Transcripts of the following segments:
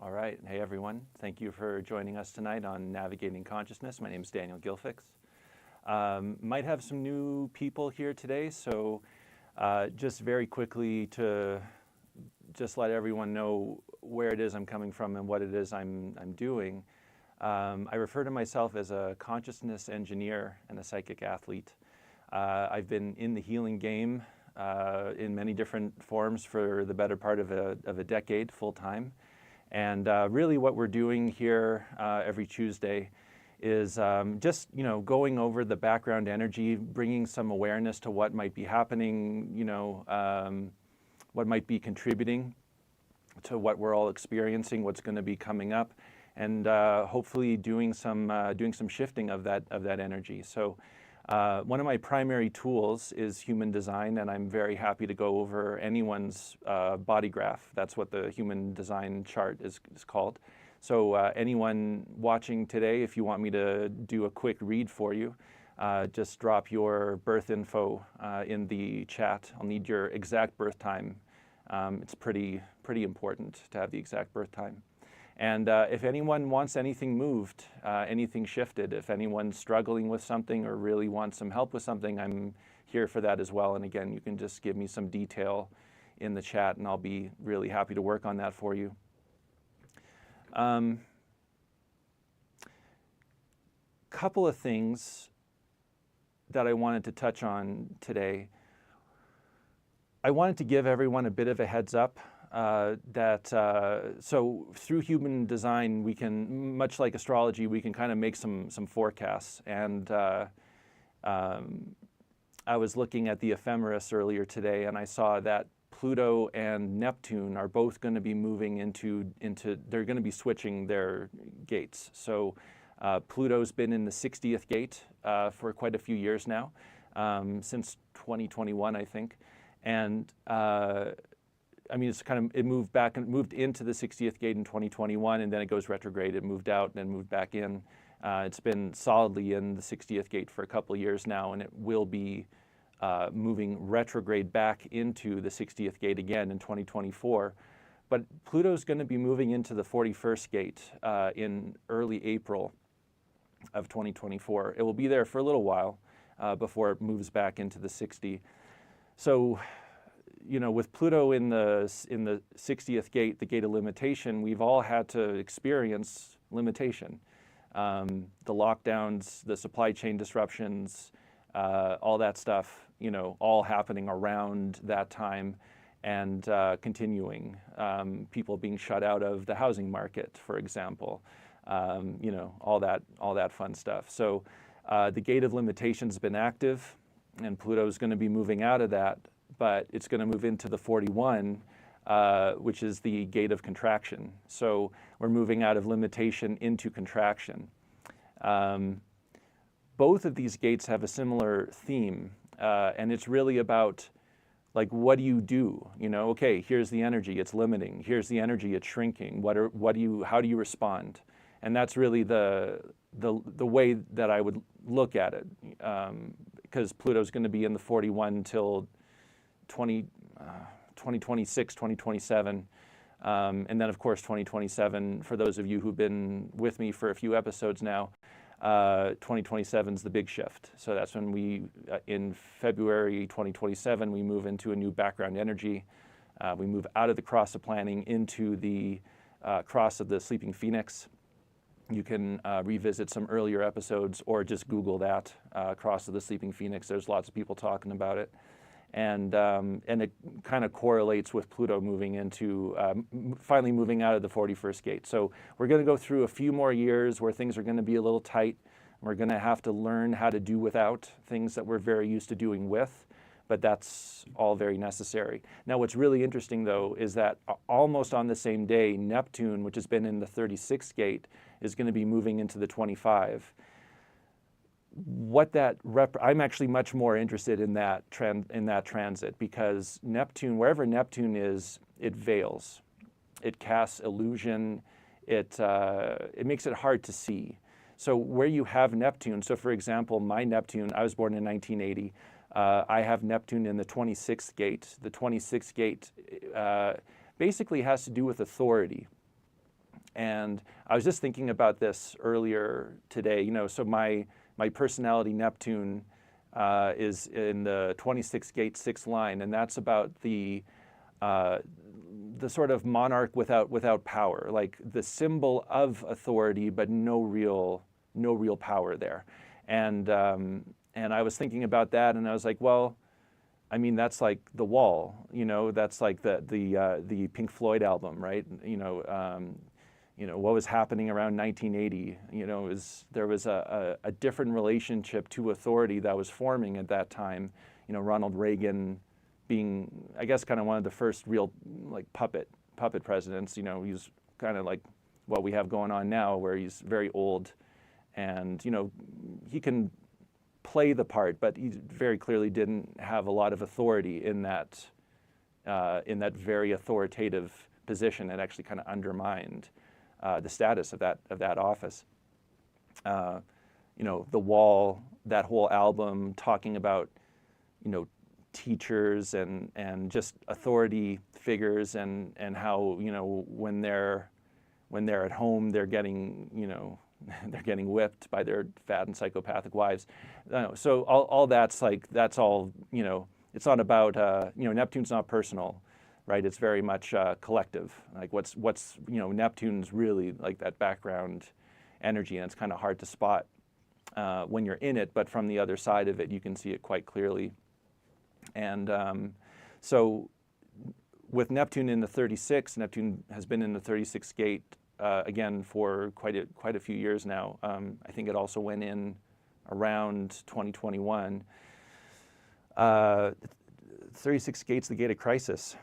All right. Hey, everyone. Thank you for joining us tonight on Navigating Consciousness. My name is Daniel Gilfix. Might have some new people here today, so just very quickly to just let everyone know where it is I'm coming from and what it is I'm doing. I refer to myself as a consciousness engineer and a psychic athlete. I've been in the healing game in many different forms for the better part of a decade, full-time. And really what we're doing here every Tuesday is just, going over the background energy, bringing some awareness to what might be happening, what might be contributing to what we're all experiencing, what's going to be coming up, and hopefully doing some shifting of that energy. So one of my primary tools is human design, and I'm very happy to go over anyone's body graph. That's what the human design chart is called. So anyone watching today, if you want me to do a quick read for you, just drop your birth info in the chat. I'll need your exact birth time. It's pretty important to have the exact birth time. And if anyone wants anything moved, anything shifted, if anyone's struggling with something or really wants some help with something, I'm here for that as well. And again, you can just give me some detail in the chat and I'll be really happy to work on that for you. Couple of things that I wanted to touch on today. I wanted to give everyone a bit of a heads up. So through human design, we can, much like astrology, we can kind of make some forecasts. And I was looking at the ephemeris earlier today, and I saw that Pluto and Neptune are both going to be moving into they're going to be switching their gates. So Pluto's been in the 60th gate for quite a few years now, since 2021, I think. And it moved back and moved into the 60th gate in 2021, and then it goes retrograde. It moved out and then moved back in. It's been solidly in the 60th gate for a couple of years now, and it will be moving retrograde back into the 60th gate again in 2024. But Pluto's going to be moving into the 41st gate in early April of 2024. It will be there for a little while before it moves back into the 60. So, with Pluto in the 60th gate, the gate of limitation, we've all had to experience limitation. The lockdowns, the supply chain disruptions, all that stuff, all happening around that time and continuing. People being shut out of the housing market, for example, all that fun stuff. So the gate of limitation has been active, and Pluto's going to be moving out of that, but it's going to move into the 41, which is the gate of contraction. So we're moving out of limitation into contraction. Both of these gates have a similar theme, and it's really about, like, what do you do? Okay, here's the energy, it's limiting. Here's the energy, it's shrinking. How do you respond? And that's really the way that I would look at it, because Pluto's going to be in the 41 till 2026, 2027. And then, of course, 2027, for those of you who've been with me for a few episodes now, 2027 is the big shift. So that's when in February 2027, we move into a new background energy. We move out of the cross of planning into the cross of the sleeping phoenix. You can revisit some earlier episodes or just Google that, cross of the sleeping phoenix. There's lots of people talking about it. And it kind of correlates with Pluto moving into, finally moving out of the 41st gate. So we're going to go through a few more years where things are going to be a little tight. We're going to have to learn how to do without things that we're very used to doing with, but that's all very necessary. Now, what's really interesting, though, is that almost on the same day, Neptune, which has been in the 36th gate, is going to be moving into the 25. I'm actually much more interested in that transit, because Neptune, wherever Neptune is, it veils, it casts illusion, it makes it hard to see. So where you have Neptune, so for example, my Neptune, I was born in 1980. I have Neptune in the 26th gate. The 26th gate basically has to do with authority. And I was just thinking about this earlier today. So my personality Neptune is in the 26 gate 6 line, and that's about the sort of monarch without power, like the symbol of authority, but no real power there. And I was thinking about that, and I was like, well, I mean, that's like The Wall, that's like the Pink Floyd album, right? What was happening around 1980, there was a different relationship to authority that was forming at that time. Ronald Reagan being, I guess, kind of one of the first real like puppet presidents. He's kind of like what we have going on now, where he's very old, and he can play the part, but he very clearly didn't have a lot of authority in that very authoritative position. It actually kind of undermined the status of that office. The Wall, that whole album, talking about teachers and just authority figures, and how when they're at home they're getting they're getting whipped by their fat and psychopathic wives. So all that's all it's not about Neptune's not personal, right? It's very much collective. Like what's Neptune's really like that background energy, and it's kind of hard to spot when you're in it, but from the other side of it you can see it quite clearly. And so with Neptune in the 36, Neptune has been in the 36 gate again for quite a few years now. I think it also went in around 2021. 36 gate's the gate of crisis.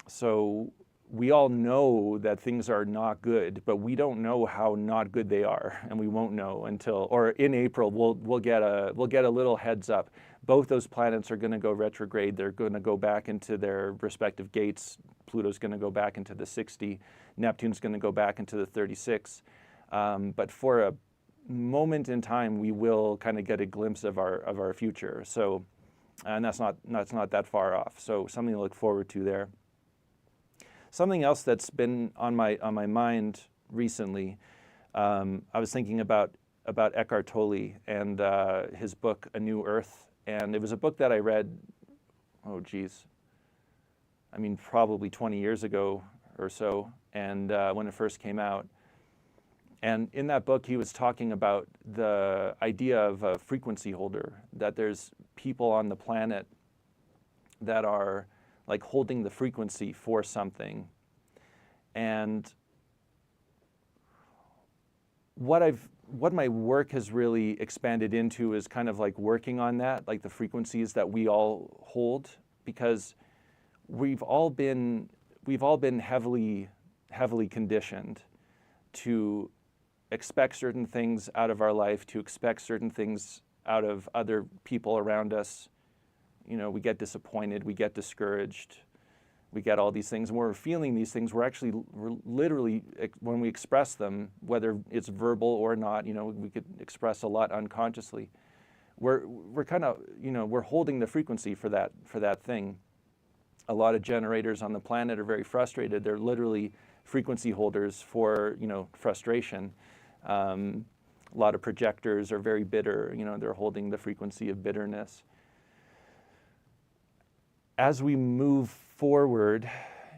So we all know that things are not good, but we don't know how not good they are, and we won't know until, or in April, we'll get a little heads up. Both those planets are going to go retrograde. They're going to go back into their respective gates. Pluto's going to go back into the 60. Neptune's going to go back into the 36. But for a moment in time, we will kind of get a glimpse of our future. So, and that's not that far off. So something to look forward to there. Something else that's been on my mind recently, I was thinking about Eckhart Tolle and his book A New Earth. And it was a book that I read, probably 20 years ago or so, and when it first came out. And in that book, he was talking about the idea of a frequency holder, that there's people on the planet that are like holding the frequency for something. And what my work has really expanded into is kind of like working on that, like the frequencies that we all hold, because we've all been heavily conditioned to expect certain things out of our life, to expect certain things out of other people around us. We get disappointed, we get discouraged, we get all these things. And when we're feeling these things, we're literally, when we express them, whether it's verbal or not, we could express a lot unconsciously. We're kind of, we're holding the frequency for that thing. A lot of generators on the planet are very frustrated. They're literally frequency holders for, frustration. A lot of projectors are very bitter. They're holding the frequency of bitterness. As we move forward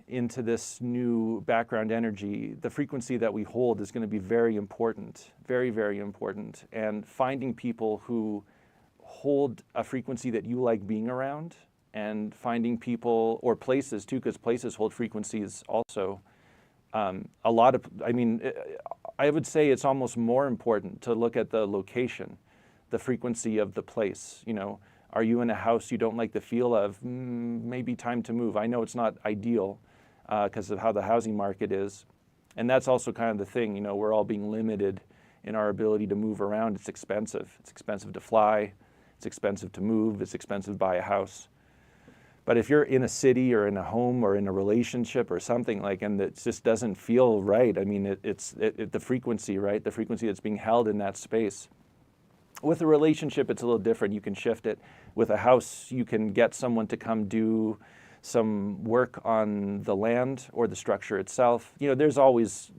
into this new background energy, the frequency that we hold is going to be very important, very, very important. And finding people who hold a frequency that you like being around, and finding people, or places too, because places hold frequencies also. I would say it's almost more important to look at the location, the frequency of the place. Are you in a house you don't like the feel of? Maybe time to move. I know it's not ideal because of how the housing market is. And that's also kind of the thing, we're all being limited in our ability to move around. It's expensive. It's expensive to fly. It's expensive to move. It's expensive to buy a house. But if you're in a city or in a home or in a relationship or something and it just doesn't feel right, it's the frequency, right? The frequency that's being held in that space. With a relationship, it's a little different. You can shift it. With a house, you can get someone to come do some work on the land or the structure itself. There's always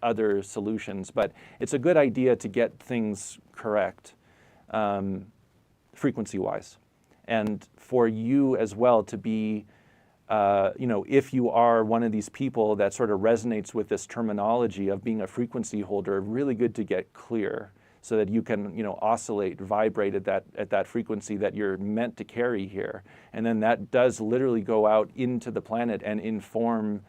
other solutions, but it's a good idea to get things correct, frequency-wise, and for you as well to be, if you are one of these people that sort of resonates with this terminology of being a frequency holder, really good to get clear so that you can, oscillate, vibrate at that frequency that you're meant to carry here. And then that does literally go out into the planet and inform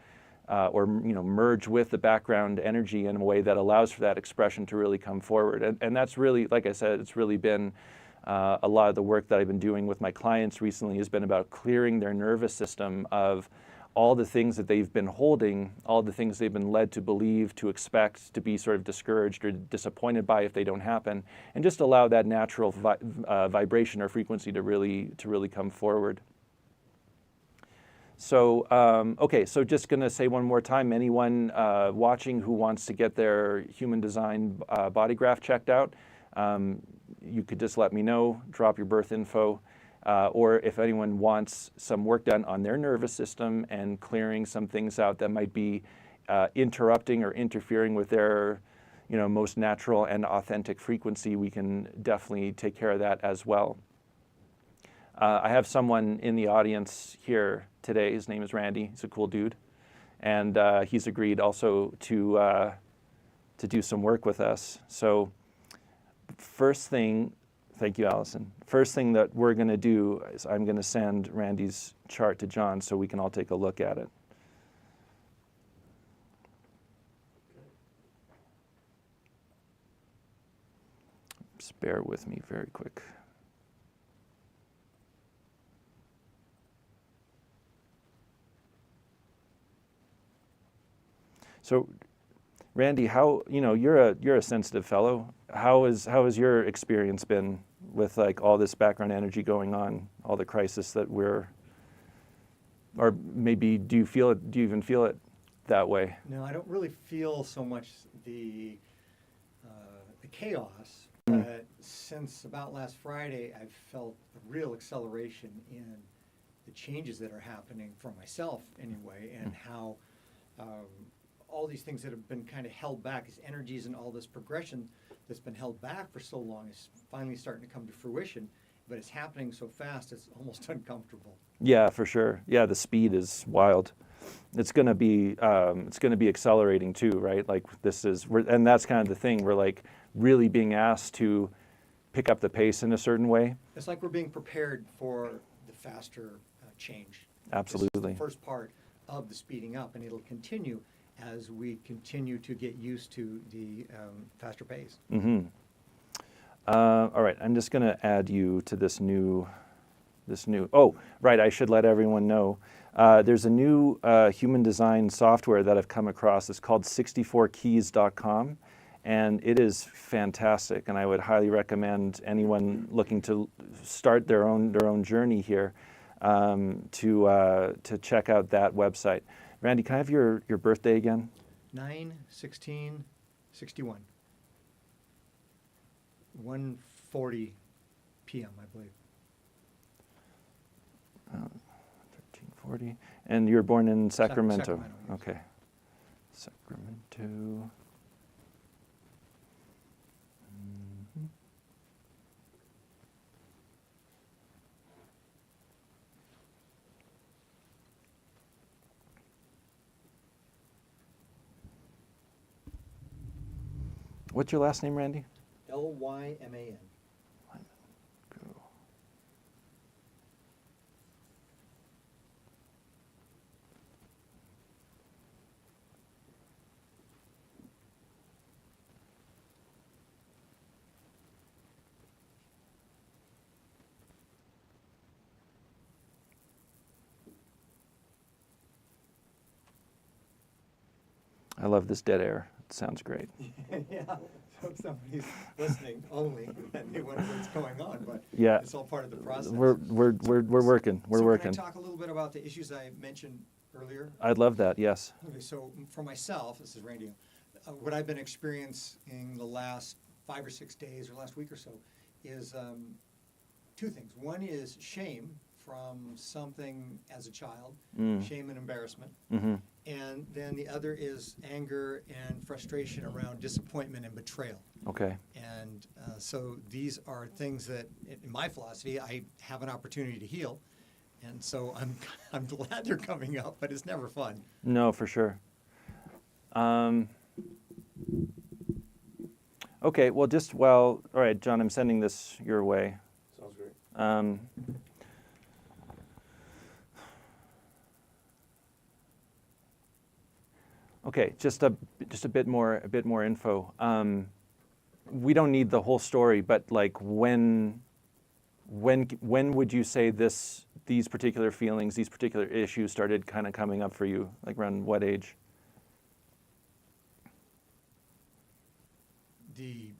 or merge with the background energy in a way that allows for that expression to really come forward. And that's really, like I said, it's really been a lot of the work that I've been doing with my clients recently has been about clearing their nervous system of all the things that they've been holding, all the things they've been led to believe, to expect, to be sort of discouraged or disappointed by if they don't happen, and just allow that natural vibration or frequency to really come forward. So, okay, so just going to say one more time, anyone watching who wants to get their human design body graph checked out, you could just let me know, drop your birth info. Or if anyone wants some work done on their nervous system and clearing some things out that might be interrupting or interfering with their, most natural and authentic frequency, we can definitely take care of that as well. I have someone in the audience here today. His name is Randy. He's a cool dude, and he's agreed also to do some work with us. So, first thing. Thank you, Allison. First thing that we're going to do is I'm going to send Randy's chart to John so we can all take a look at it. Just bear with me very quick. So, Randy, how you're a sensitive fellow. How has your experience been with like all this background energy going on, all the crisis that or maybe do you even feel it that way? No, I don't really feel so much the chaos. But since about last Friday, I've felt a real acceleration in the changes that are happening for myself anyway, and how all these things that have been kind of held back, these energies and all this progression that's been held back for so long is finally starting to come to fruition, but it's happening so fast it's almost uncomfortable. Yeah, for sure. Yeah, the speed is wild. It's going to be accelerating too, right? Like and that's kind of the thing. We're like really being asked to pick up the pace in a certain way. It's like we're being prepared for the faster change. Absolutely. This is the first part of the speeding up, and it'll continue as we continue to get used to the faster pace. Mm-hmm. All right, I'm just going to add you to this new. Oh, right, I should let everyone know. There's a new human design software that I've come across. It's called 64keys.com, and it is fantastic. And I would highly recommend anyone looking to start their own journey here to check out that website. Randy, can I have your birthday again? 9/16/61. 1:40 p.m., I believe. 1340. And you were born in Sacramento. Sacramento, yes. Okay. Sacramento. Mm-hmm. What's your last name, Randy? Lyman. Go. I love this dead air. It sounds great. Yeah, so if somebody's listening only, then they wonder what's going on, but Yeah. it's all part of the process. We're working. We're working. Can I talk a little bit about the issues I mentioned earlier? I'd love that. Yes. Okay, so for myself, this is Randy, what I've been experiencing the last 5 or 6 days or last week or so is two things. One is shame from something as a child, Mm. shame and embarrassment. Mm-hmm. And then the other is anger and frustration around disappointment and betrayal. Okay. And so these are things that, in my philosophy, I have an opportunity to heal. And so I'm glad they're coming up, but it's never fun. No, for sure. Okay, well, all right, John, I'm sending this your way. Sounds great. Okay, just a bit more info. We don't need the whole story, but like when would you say these particular feelings, these particular issues started kind of coming up for you? Like around what age? The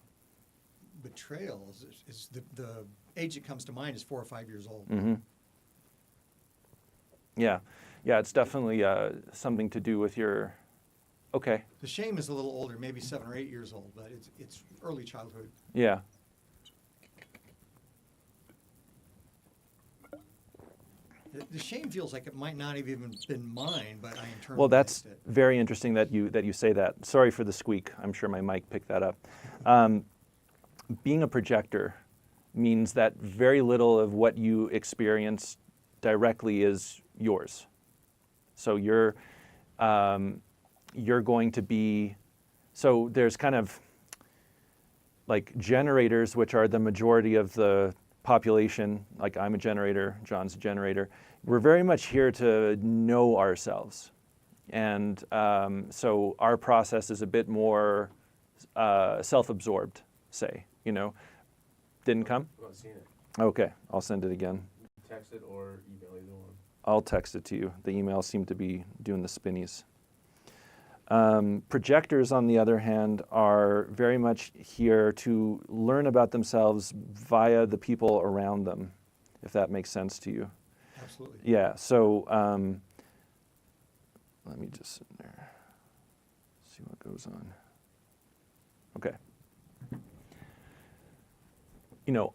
betrayal is the age that comes to mind is 4 or 5 years old. Mm-hmm. Yeah, it's definitely something to do with your. Okay. The shame is a little older, maybe 7 or 8 years old, but it's early childhood. Yeah. The shame feels like it might not have even been mine, but I internalized Well, that's it. very interesting that you say that. Sorry for the squeak. I'm sure my mic picked that up. Being a projector means that very little of what you experience directly is yours. So you're going to be. So there's kind of like generators, which are the majority of the population. Like I'm a generator, John's a generator. We're very much here to know ourselves. And so our process is a bit more self-absorbed, say, Didn't come? I'm not seeing it. Okay, I'll send it again. Text it or email, either one. I'll text it to you. The emails seem to be doing the spinnies. Projectors, on the other hand, are very much here to learn about themselves via the people around them, if that makes sense to you. Absolutely. Yeah, so let me just sit there, see what goes on. Okay.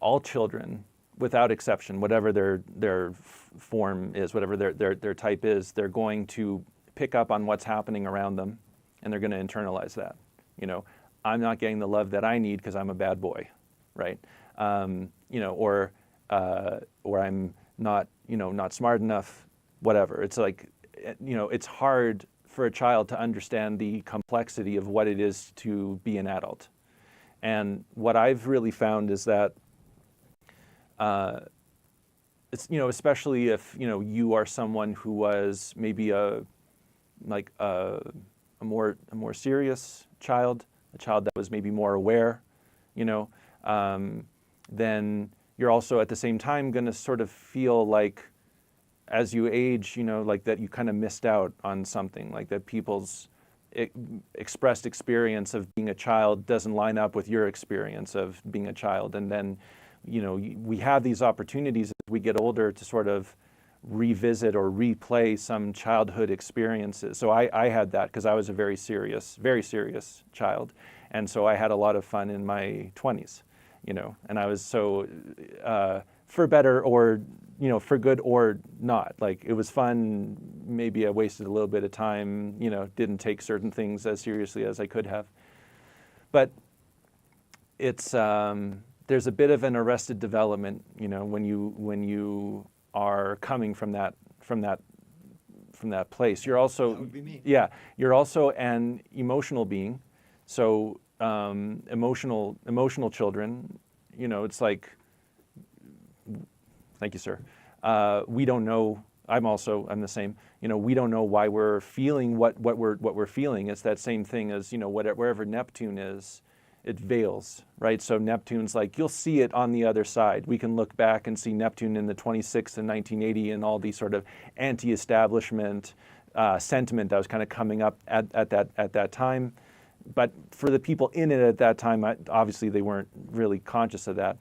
All children, without exception, whatever their form is, whatever their type is, they're going to pick up on what's happening around them, and they're going to internalize that. I'm not getting the love that I need because I'm a bad boy, right? Or I'm not, not smart enough, whatever. It's like, it's hard for a child to understand the complexity of what it is to be an adult. And what I've really found is that it's, especially if, you are someone who was maybe a more serious child, a child that was maybe more aware, then you're also at the same time going to sort of feel like as you age, like that you kind of missed out on something, like that people's expressed experience of being a child doesn't line up with your experience of being a child. And then, we have these opportunities as we get older to sort of revisit or replay some childhood experiences. So I had that because I was a very serious child. And so I had a lot of fun in my 20s, and I was so, for better or, for good or not. Like it was fun, maybe I wasted a little bit of time, didn't take certain things as seriously as I could have. But it's, there's a bit of an arrested development, when you are coming from that place. You're also, That would be me. yeah, you're also an emotional being. So emotional children, it's like, thank you, sir. We don't know. I'm the same. We don't know why we're feeling what we're feeling. It's that same thing as wherever Neptune is, it veils, right? So Neptune's like, you'll see it on the other side. We can look back and see Neptune in the 26th and 1980 and all these sort of anti-establishment sentiment that was kind of coming up at that time. But for the people in it at that time, obviously they weren't really conscious of that.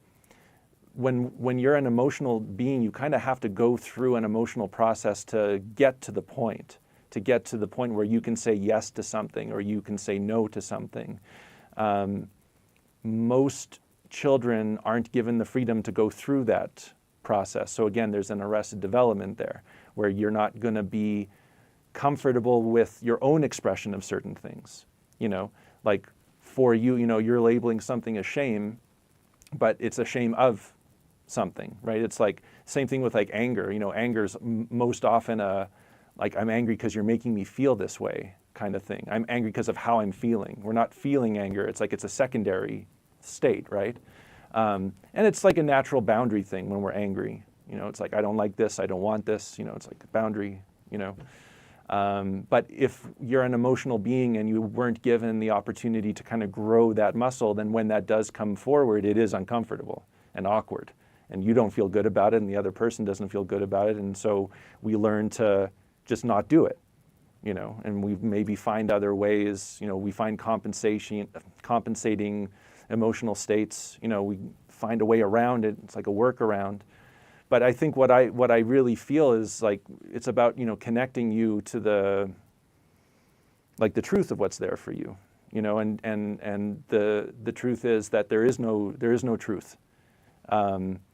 When you're an emotional being, you kind of have to go through an emotional process to get to the point where you can say yes to something or you can say no to something. Most children aren't given the freedom to go through that process. So again, there's an arrested development there where you're not going to be comfortable with your own expression of certain things. Like for you, you're labeling something a shame, but it's a shame of something, right? It's like same thing with like anger. Anger's most often like I'm angry because you're making me feel this way kind of thing. I'm angry because of how I'm feeling. We're not feeling anger. It's like it's a secondary state, right? And it's like a natural boundary thing when we're angry. It's like I don't like this. I don't want this. It's like a boundary. But if you're an emotional being and you weren't given the opportunity to kind of grow that muscle, then when that does come forward, it is uncomfortable and awkward. And you don't feel good about it, and the other person doesn't feel good about it. And so we learn to just not do it, and we maybe find other ways, we find compensating emotional states, we find a way around it. It's like a workaround. But I think what I really feel is like it's about connecting you to the truth of what's there for you, and the truth is that there is no truth.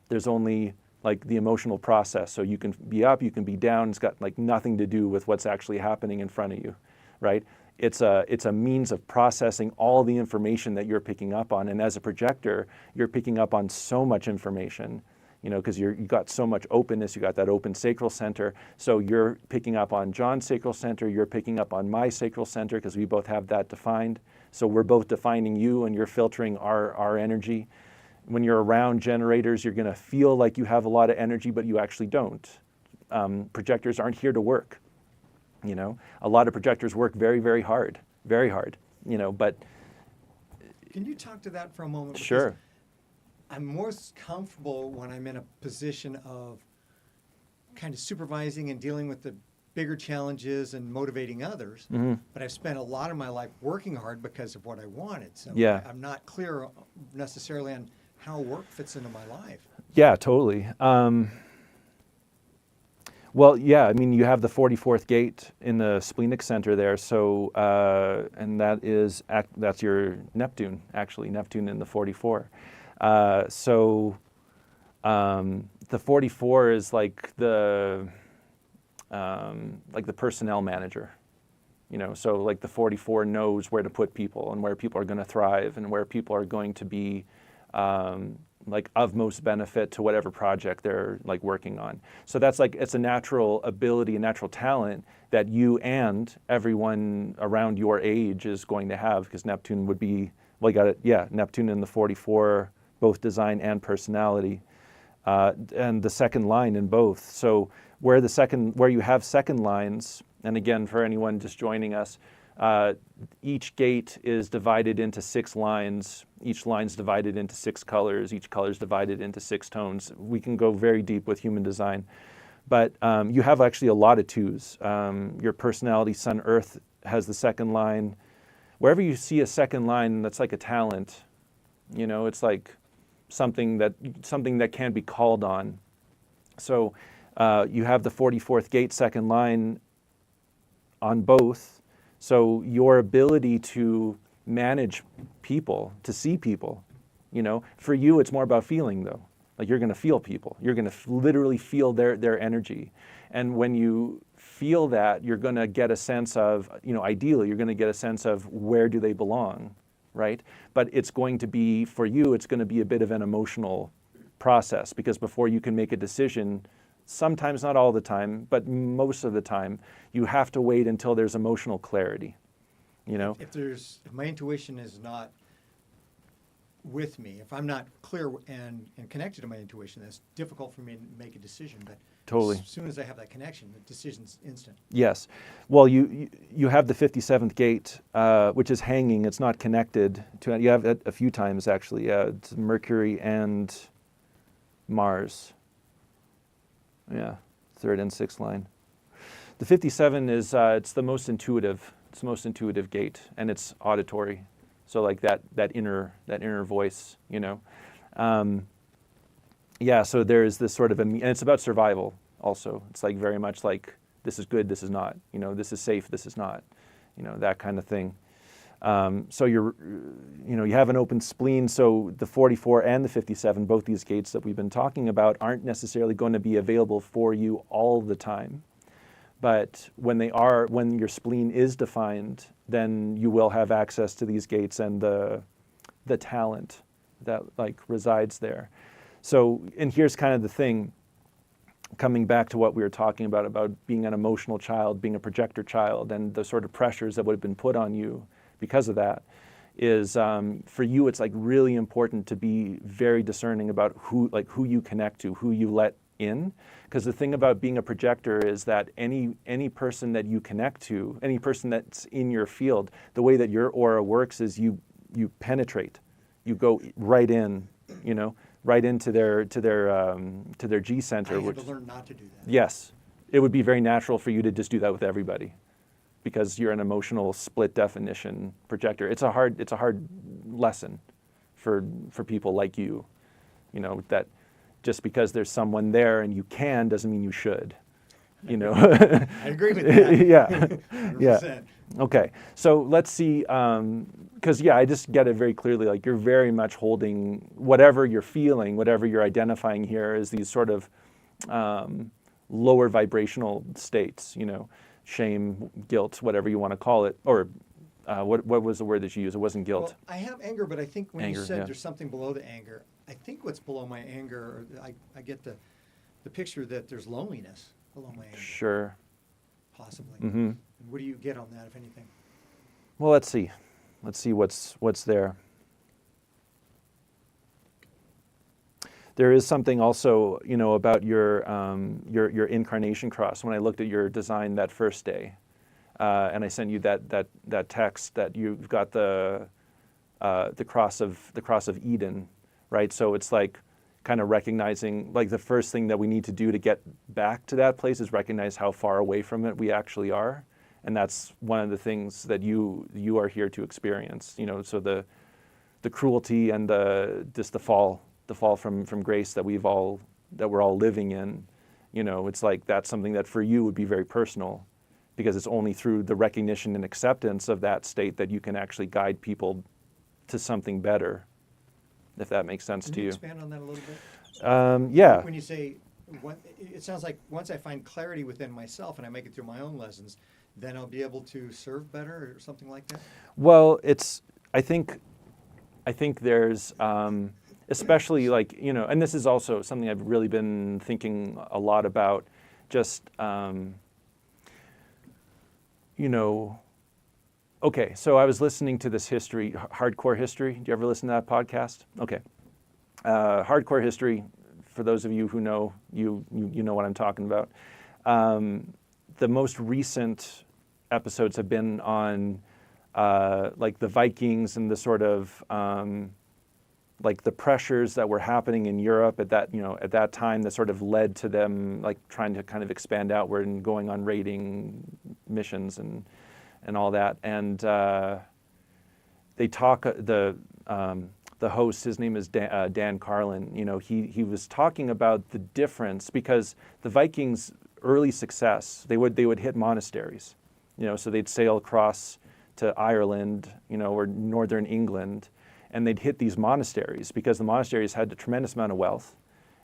There's only like the emotional process. So you can be up, you can be down. It's got like nothing to do with what's actually happening in front of you, right? It's a means of processing all the information that you're picking up on. And as a projector, you're picking up on so much information, because you got so much openness. You got that open sacral center. So you're picking up on John's sacral center. You're picking up on my sacral center because we both have that defined. So we're both defining you, and you're filtering our energy. When you're around generators, you're going to feel like you have a lot of energy, but you actually don't. Projectors aren't here to work. A lot of projectors work very, very hard, but. Can you talk to that for a moment? Sure. Because I'm most comfortable when I'm in a position of kind of supervising and dealing with the bigger challenges and motivating others. Mm-hmm. But I've spent a lot of my life working hard because of what I wanted. So Yeah. I'm not clear necessarily on how work fits into my life. Yeah, totally. Well, yeah, I mean, you have the 44th gate in the splenic center there. So, and that's your Neptune, actually, Neptune in the 44. The 44 is like the personnel manager. So like the 44 knows where to put people and where people are going to thrive and where people are going to be like of most benefit to whatever project they're like working on. So that's like, it's a natural ability, a natural talent that you and everyone around your age is going to have, because Neptune would be, well, you got it, yeah, Neptune in the 44, both design and personality, and the second line in both. So where you have second lines, and again, for anyone just joining us, each gate is divided into 6 lines. Each line's divided into 6 colors. Each color's divided into 6 tones. We can go very deep with human design. But you have actually a lot of 2s. Your personality, Sun, Earth, has the second line. Wherever you see a second line, that's like a talent. It's like something that can be called on. So you have the 44th gate second line on both. So your ability to manage people, to see people, for you it's more about feeling though. Like you're going to feel people. You're going to literally feel their energy. And when you feel that, you're going to get a sense of, ideally you're going to get a sense of where do they belong, right? But it's going to be, for you, it's going to be a bit of an emotional process, because before you can make a decision, sometimes, not all the time, but most of the time, you have to wait until there's emotional clarity, If my intuition is not with me, if I'm not clear and connected to my intuition, that's difficult for me to make a decision. But Totally. as soon as I have that connection, the decision's instant. Yes. Well, you have the 57th gate, which is hanging. It's not connected to, you have it a few times actually. It's Mercury and Mars. Yeah, 3rd and 6th line. The 57 is, it's the most intuitive. It's the most intuitive gate, and it's auditory. So like that inner voice, Yeah, so there's this sort of, and it's about survival also. It's like very much like, this is good, this is not. This is safe, this is not. That kind of thing. So you have an open spleen. So the 44 and the 57, both these gates that we've been talking about, aren't necessarily going to be available for you all the time. But when your spleen is defined, then you will have access to these gates and the talent that like resides there. So, and here's kind of the thing, coming back to what we were talking about being an emotional child, being a projector child, and the sort of pressures that would have been put on you because of that, is for you it's like really important to be very discerning about who you connect to, who you let in. Because the thing about being a projector is that any person that you connect to, any person that's in your field, the way that your aura works is you penetrate, you go right in, right into their G center. I had to learn not to do that. Yes, it would be very natural for you to just do that with everybody, because you're an emotional split definition projector. It's a hard lesson for people like you, that just because there's someone there and you can doesn't mean you should, I agree with that. Yeah, yeah. 100%. Okay, so let's see, because I just get it very clearly, like you're very much holding whatever you're feeling, whatever you're identifying here as these sort of lower vibrational states, shame, guilt, whatever you want to call it, or what was the word that you used? It wasn't guilt. Well, I have anger, but I think when Anger, you said yeah. there's something below the anger, I think what's below my anger, I get the picture that there's loneliness below my anger, Sure. possibly. Mm-hmm. And what do you get on that, if anything? Well, let's see what's there. There is something also, about your incarnation cross. When I looked at your design that first day, and I sent you that text that you've got the cross of Eden, right? So it's like kind of recognizing, like the first thing that we need to do to get back to that place is recognize how far away from it we actually are, and that's one of the things that you are here to experience. So the cruelty and the fall from grace that we're all living in. It's like that's something that for you would be very personal, because it's only through the recognition and acceptance of that state that you can actually guide people to something better, if that makes sense Can to you you. expand on that a little bit? Yeah. When you say, it sounds like once I find clarity within myself and I make it through my own lessons, then I'll be able to serve better or something like that? Well, I think there's, especially like, and this is also something I've really been thinking a lot about, just, okay, so I was listening to this history, Hardcore History. Do you ever listen to that podcast? Okay. Hardcore History, for those of you who know, you know what I'm talking about. The most recent episodes have been on like the Vikings and the sort of like the pressures that were happening in Europe at that time that sort of led to them like trying to kind of expand outward and going on raiding missions and all that. And they talk, the host, his name is Dan Carlin, he was talking about the difference, because the Vikings' early success, they would hit monasteries, so they'd sail across to Ireland, or northern England, and they'd hit these monasteries because the monasteries had a tremendous amount of wealth,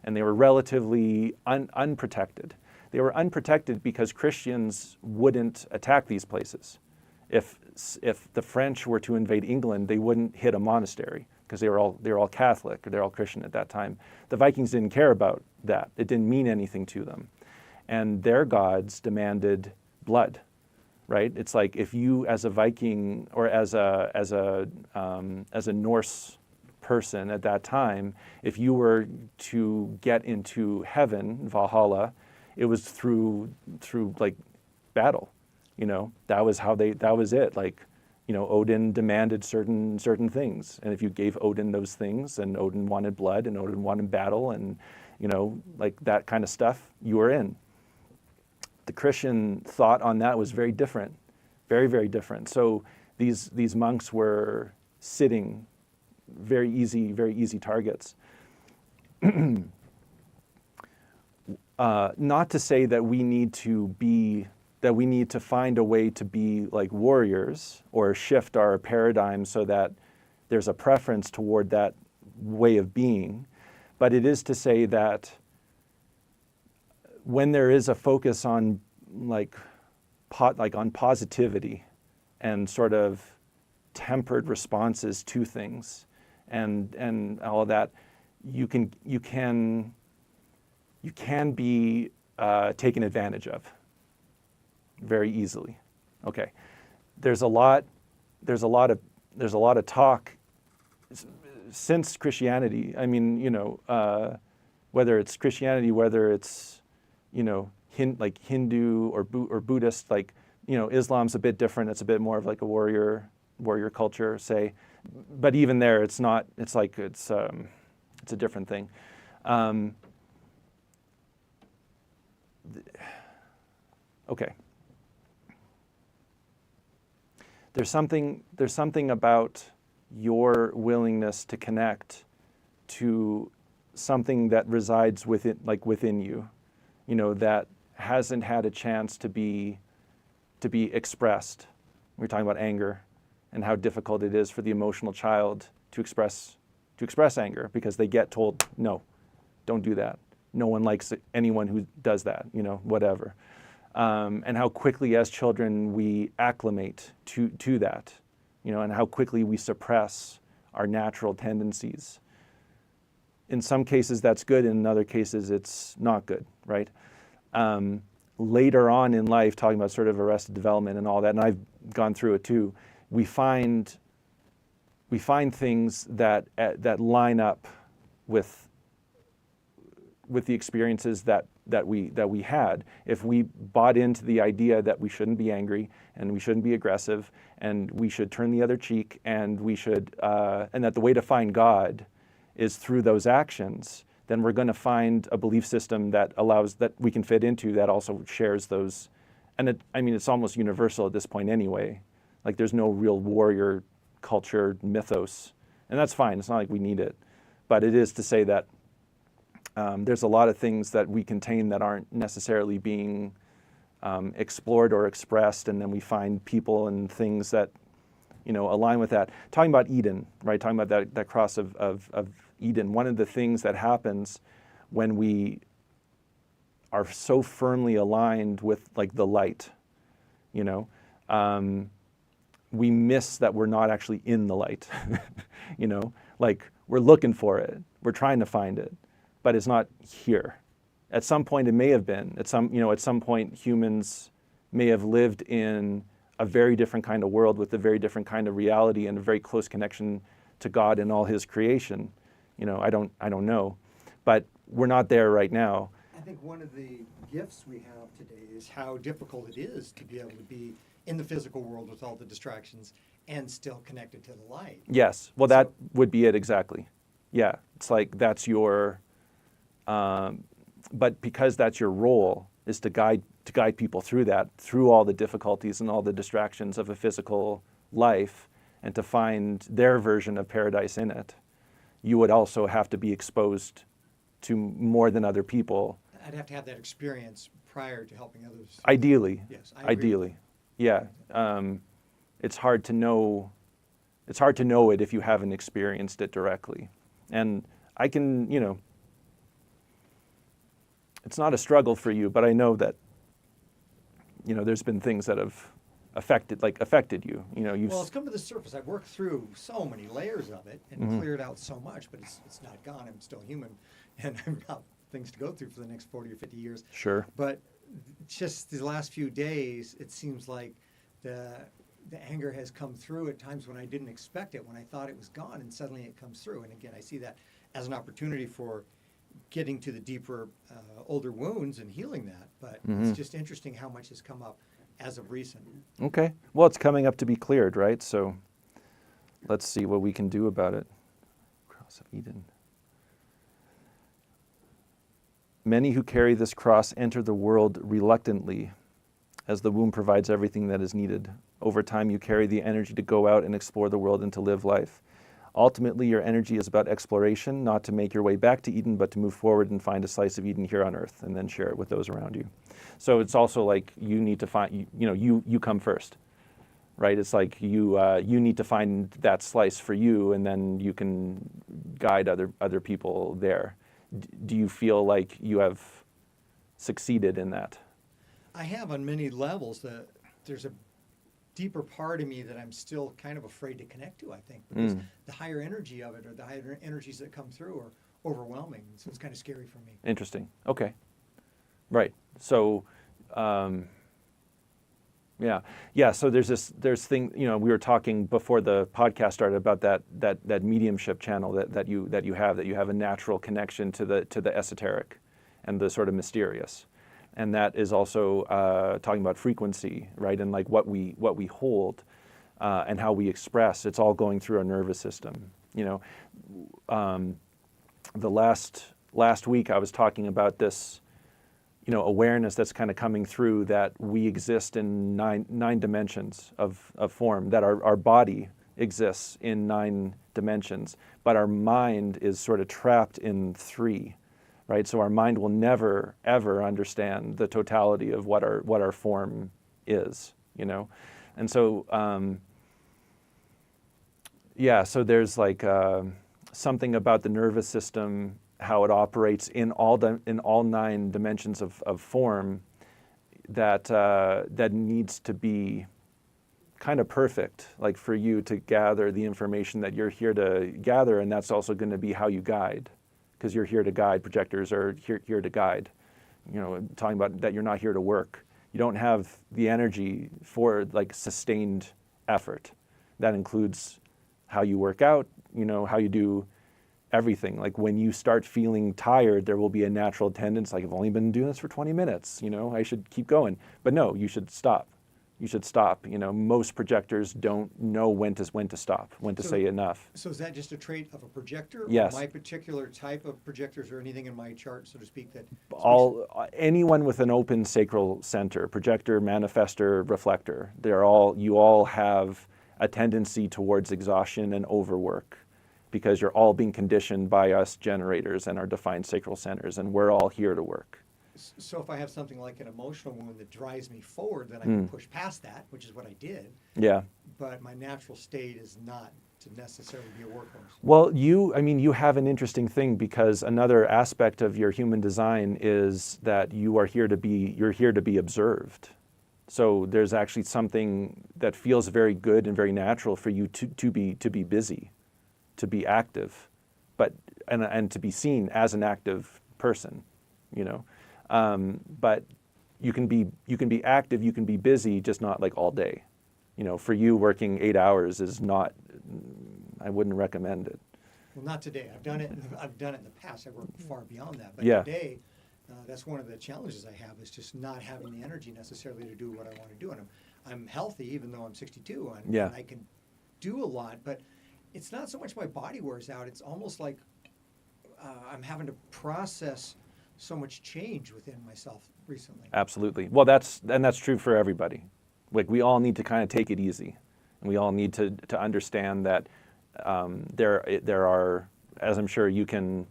and they were relatively unprotected. They were unprotected because Christians wouldn't attack these places. If the French were to invade England, they wouldn't hit a monastery because they were all Catholic, or they're all Christian at that time. The Vikings didn't care about that. It didn't mean anything to them, and their gods demanded blood. Right? It's like if you, as a Viking or as a Norse person at that time, if you were to get into heaven, Valhalla, it was through like battle. That was it. Like, Odin demanded certain things, and if you gave Odin those things, and Odin wanted blood, and Odin wanted battle, and like that kind of stuff, you were in. The Christian thought on that was very different, very, very different. So these monks were sitting very easy targets. Not to say that we need to be that we need to find a way to be like warriors or shift our paradigm so that there's a preference toward that way of being. But it is to say that when there is a focus on on positivity and sort of tempered responses to things and all of that, you can be taken advantage of very easily. Okay, there's a lot of talk since Christianity. I mean, whether it's Christianity, whether it's Hindu or Buddhist, Islam's a bit different. It's a bit more of like a warrior culture, say. But even there, it's not. It's a different thing. Okay. There's something about your willingness to connect to something that resides within you, that hasn't had a chance to be expressed. We're talking about anger and how difficult it is for the emotional child to express anger because they get told, no, don't do that. No one likes anyone who does that, whatever. And how quickly as children we acclimate to that, and how quickly we suppress our natural tendencies. In some cases that's good, in other cases it's not good, right? Later on in life, talking about sort of arrested development and all that, and I've gone through it too, we find things that line up with the experiences that we had. If we bought into the idea that we shouldn't be angry and we shouldn't be aggressive and we should turn the other cheek and we should and that the way to find God is through those actions, then we're going to find a belief system that we can fit into that also shares those. And it's almost universal at this point anyway. Like there's no real warrior culture mythos, and that's fine. It's not like we need it, but it is to say that there's a lot of things that we contain that aren't necessarily being explored or expressed, and then we find people and things that align with that. Talking about Eden, right? Talking about that cross of Eden. One of the things that happens when we are so firmly aligned with the light, we miss that we're not actually in the light. We're looking for it, we're trying to find it, but it's not here. At some point it may have been. At some point humans may have lived in a very different kind of world with a very different kind of reality and a very close connection to God and all His creation. I don't know, but we're not there right now. I think one of the gifts we have today is how difficult it is to be able to be in the physical world with all the distractions and still connected to the light. Yes, well, that would be it exactly. Yeah, it's like that's your, but because that's your role is to guide people through that, through all the difficulties and all the distractions of a physical life, and to find their version of paradise in it. You would also have to be exposed to more than other people. I'd have to have that experience prior to helping others. Ideally. Yes, I agree. Ideally. Yeah. It's hard to know. It's hard to know it if you haven't experienced it directly. And I can, it's not a struggle for you, but I know that, there's been things that have affected you. Well, it's come to the surface. I've worked through so many layers of it and cleared out so much, but it's not gone. I'm still human, and I've got things to go through for the next 40 or 50 years. Sure. But just the last few days, it seems like the anger has come through at times when I didn't expect it, when I thought it was gone, and suddenly it comes through. And again, I see that as an opportunity for getting to the deeper, older wounds and healing that. But it's just interesting how much has come up as of recent. Okay. Well, it's coming up to be cleared, right? So let's see what we can do about it. Cross of Eden. Many who carry this cross enter the world reluctantly, as the womb provides everything that is needed. Over time, you carry the energy to go out and explore the world and to live life. Ultimately, your energy is about exploration, not to make your way back to Eden, but to move forward and find a slice of Eden here on Earth, and then share it with those around you. So it's also like you need to find, you come first, right? It's like you need to find that slice for you, and then you can guide other people there. Do you feel like you have succeeded in that? I have on many levels. There's a deeper part of me that I'm still kind of afraid to connect to, I think, because the higher energy of it, or the higher energies that come through, are overwhelming. So it's kind of scary for me. Interesting. Okay. Right. So, yeah. So there's thing. We were talking before the podcast started about that mediumship channel that you have a natural connection to the esoteric, and the sort of mysterious. And that is also talking about frequency, right? And like what we hold and how we express. It's all going through our nervous system. The last week I was talking about this, awareness that's kind of coming through, that we exist in nine dimensions of form. That our body exists in 9 dimensions, but our mind is sort of trapped in 3. Right, so our mind will never ever understand the totality of what our form is, and so so there's like something about the nervous system, how it operates in all 9 dimensions of form, that needs to be kind of perfect, like for you to gather the information that you're here to gather, and that's also going to be how you guide. Because you're here to guide. Projectors are here to guide. Talking about that, you're not here to work. You don't have the energy for like sustained effort. That includes how you work out, how you do everything. Like when you start feeling tired, there will be a natural tendency, like I've only been doing this for 20 minutes, I should keep going. But no, you should stop. You should stop. Most projectors don't know when to stop, when to say enough. So is that just a trait of a projector? Yes. Or my particular type of projectors, or anything in my chart, so to speak, that Anyone with an open sacral center, projector, manifestor, reflector, you all have a tendency towards exhaustion and overwork, because you're all being conditioned by us generators and our defined sacral centers, and we're all here to work. So if I have something like an emotional wound that drives me forward, then I can push past that, which is what I did. Yeah. But my natural state is not to necessarily be a workhorse. Well, you have an interesting thing, because another aspect of your human design is that you're here to be observed. So there's actually something that feels very good and very natural for you to be busy, to be active, and to be seen as an active person, But you can be active, you can be busy, just not like all day. For you, working 8 hours is not. I wouldn't recommend it. Well, not today. I've done it in the past. I worked far beyond that. But Yeah. today, that's one of the challenges I have, is just not having the energy necessarily to do what I want to do. And I'm healthy, even though I'm 62, and I can do a lot. But it's not so much my body wears out. It's almost like I'm having to process so much change within myself recently. Absolutely. Well, that's true for everybody. Like, we all need to kind of take it easy, and we all need to understand that there are, as I'm sure you can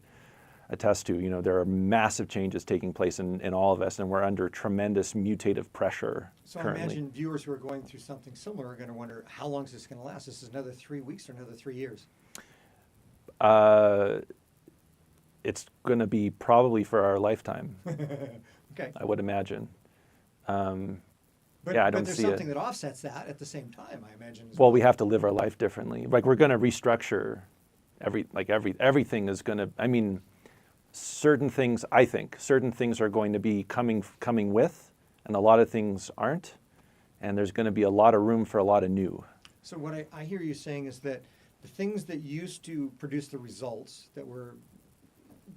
attest to, there are massive changes taking place in all of us, and we're under tremendous mutative pressure So currently. I imagine viewers who are going through something similar are going to wonder, how long is this going to last? This is another 3 weeks or another 3 years? It's going to be probably for our lifetime. Okay. I would imagine. But, I but don't there's see something it. that offsets that at the same time, I imagine. As Well, we have to live our life differently. Like, we're going to restructure everything is going to. Certain things are going to be coming with, and a lot of things aren't, and there's going to be a lot of room for a lot of new. So what I hear you saying is that the things that used to produce the results, that were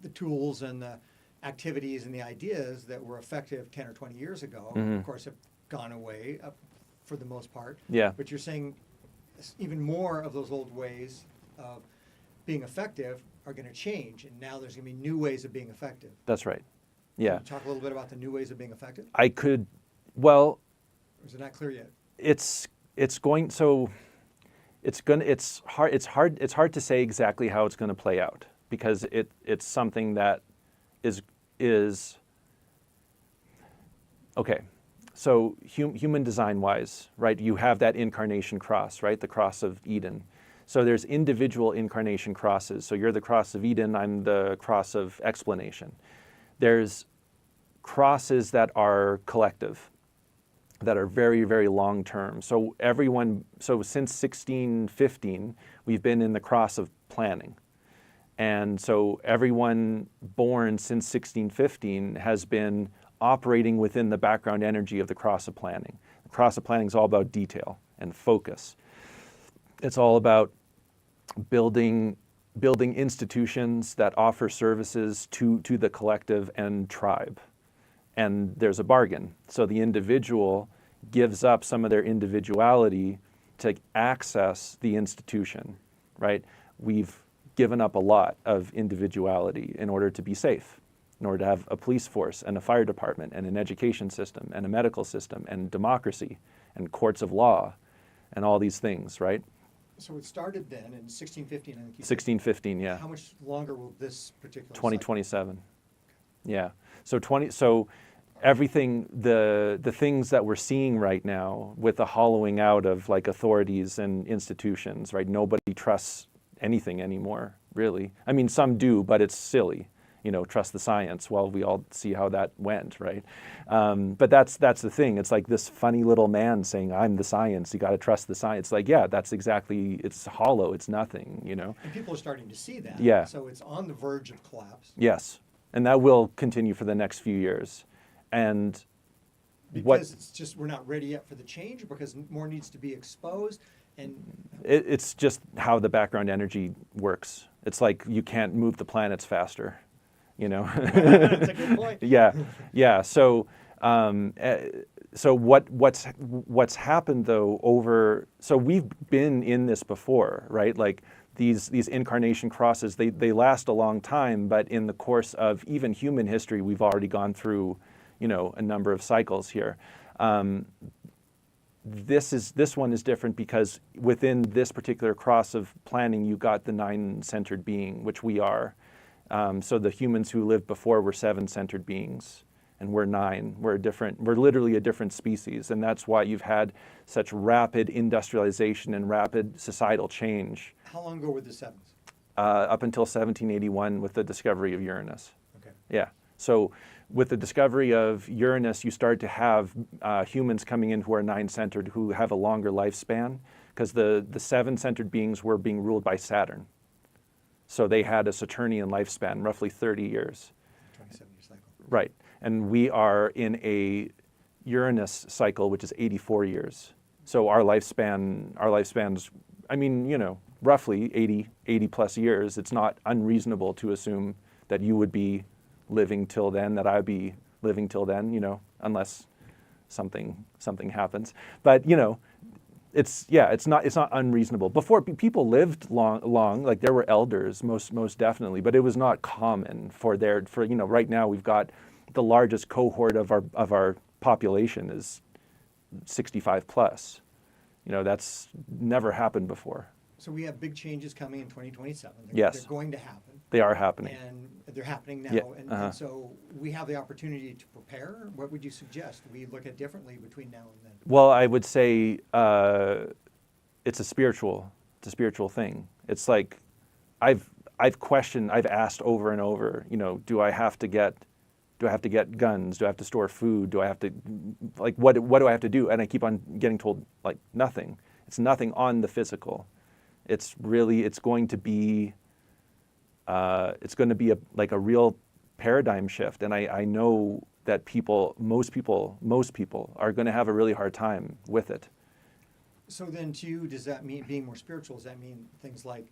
the tools and the activities and the ideas that were effective 10 or 20 years ago, of course, have gone away for the most part. Yeah. But you're saying even more of those old ways of being effective are going to change, and now there's going to be new ways of being effective. That's right. Yeah. Can you talk a little bit about the new ways of being effective? I could. Well, Or is it not clear yet? it's going. So it's hard to say exactly how it's going to play out, because it's something that is okay. So human design wise, right? You have that incarnation cross, right? The cross of Eden. So there's individual incarnation crosses. So you're the cross of Eden, I'm the cross of explanation. There's crosses that are collective, that are very, very long term. So since 1615, we've been in the cross of planning. And so everyone born since 1615 has been operating within the background energy of the cross of planning. The cross of planning is all about detail and focus. It's all about building institutions that offer services to the collective and tribe. And there's a bargain. So the individual gives up some of their individuality to access the institution, right? We've given up a lot of individuality in order to be safe, in order to have a police force and a fire department and an education system and a medical system and democracy and courts of law and all these things, right? So it started then in 1615, I think you said. 1615, yeah. How much longer will this particular 2027. Yeah. So everything, the things that we're seeing right now with the hollowing out of like authorities and institutions, right? Nobody trusts anything anymore, really. I mean, some do, but it's silly. Trust the science. Well, we all see how that went, right? But that's the thing. It's like this funny little man saying, I'm the science. You got to trust the science. Like, yeah, that's exactly, it's hollow. It's nothing, And people are starting to see that. Yeah. So it's on the verge of collapse. Yes. And that will continue for the next few years. And because it's just, we're not ready yet for the change, or because more needs to be exposed. And it's just how the background energy works. It's like you can't move the planets faster, That's a good point. Yeah. So what's happened though so we've been in this before, right? Like these incarnation crosses, they last a long time, but in the course of even human history, we've already gone through, a number of cycles here. This one is different because within this particular cross of planning, you got the 9-centered being, which we are. So the humans who lived before were 7-centered beings, and we're 9. We're literally a different species, and that's why you've had such rapid industrialization and rapid societal change. How long ago were the 7s? Up until 1781 with the discovery of Uranus. Okay. Yeah. So with the discovery of Uranus, you start to have humans coming in who are 9-centered, who have a longer lifespan, because the 7-centered beings were being ruled by Saturn. So they had a Saturnian lifespan, roughly 30 years. 27-year cycle. Right. And we are in a Uranus cycle, which is 84 years. So our lifespan's, roughly 80 plus years. It's not unreasonable to assume that you would be living till then, that I'd be living till then, unless something happens. But, it's not unreasonable. Before, people lived long, like there were elders, most definitely, but it was not common right now we've got the largest cohort of our population is 65 plus. That's never happened before. So we have big changes coming in 2027. Yes. They're going to happen. They are happening. And they're happening now. Yeah, And so we have the opportunity to prepare. What would you suggest we look at differently between now and then? Well, I would say it's a spiritual thing. It's like I've asked over and over, do I have to get guns? Do I have to store food? Do I have to, what do I have to do? And I keep on getting told, nothing. It's nothing on the physical. It's going to be a real paradigm shift. And I know that most people are going to have a really hard time with it. So then to you, does that mean, being more spiritual, does that mean things like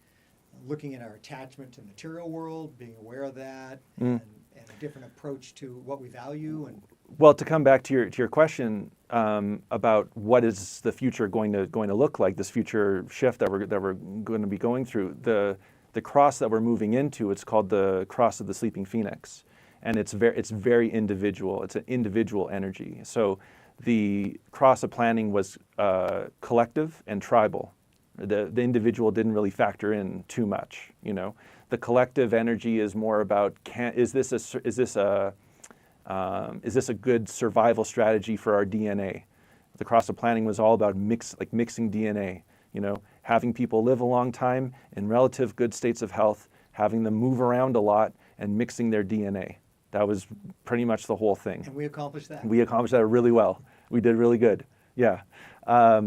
looking at our attachment to the material world, being aware of that, and a different approach to what we value? And well, to come back to your question about what is the future going to look like, this future shift that we're going to be going through, the cross that we're moving into, it's called the cross of the sleeping phoenix, and it's very individual. It's an individual energy. So the cross of planning was collective and tribal. The individual didn't really factor in too much. The collective energy is more about is this a good survival strategy for our DNA? The cross of planning was all about mixing DNA. Having people live a long time in relative good states of health, having them move around a lot, and mixing their DNA. That was pretty much the whole thing. And we accomplished that. We accomplished that really well. We did really good. Yeah. There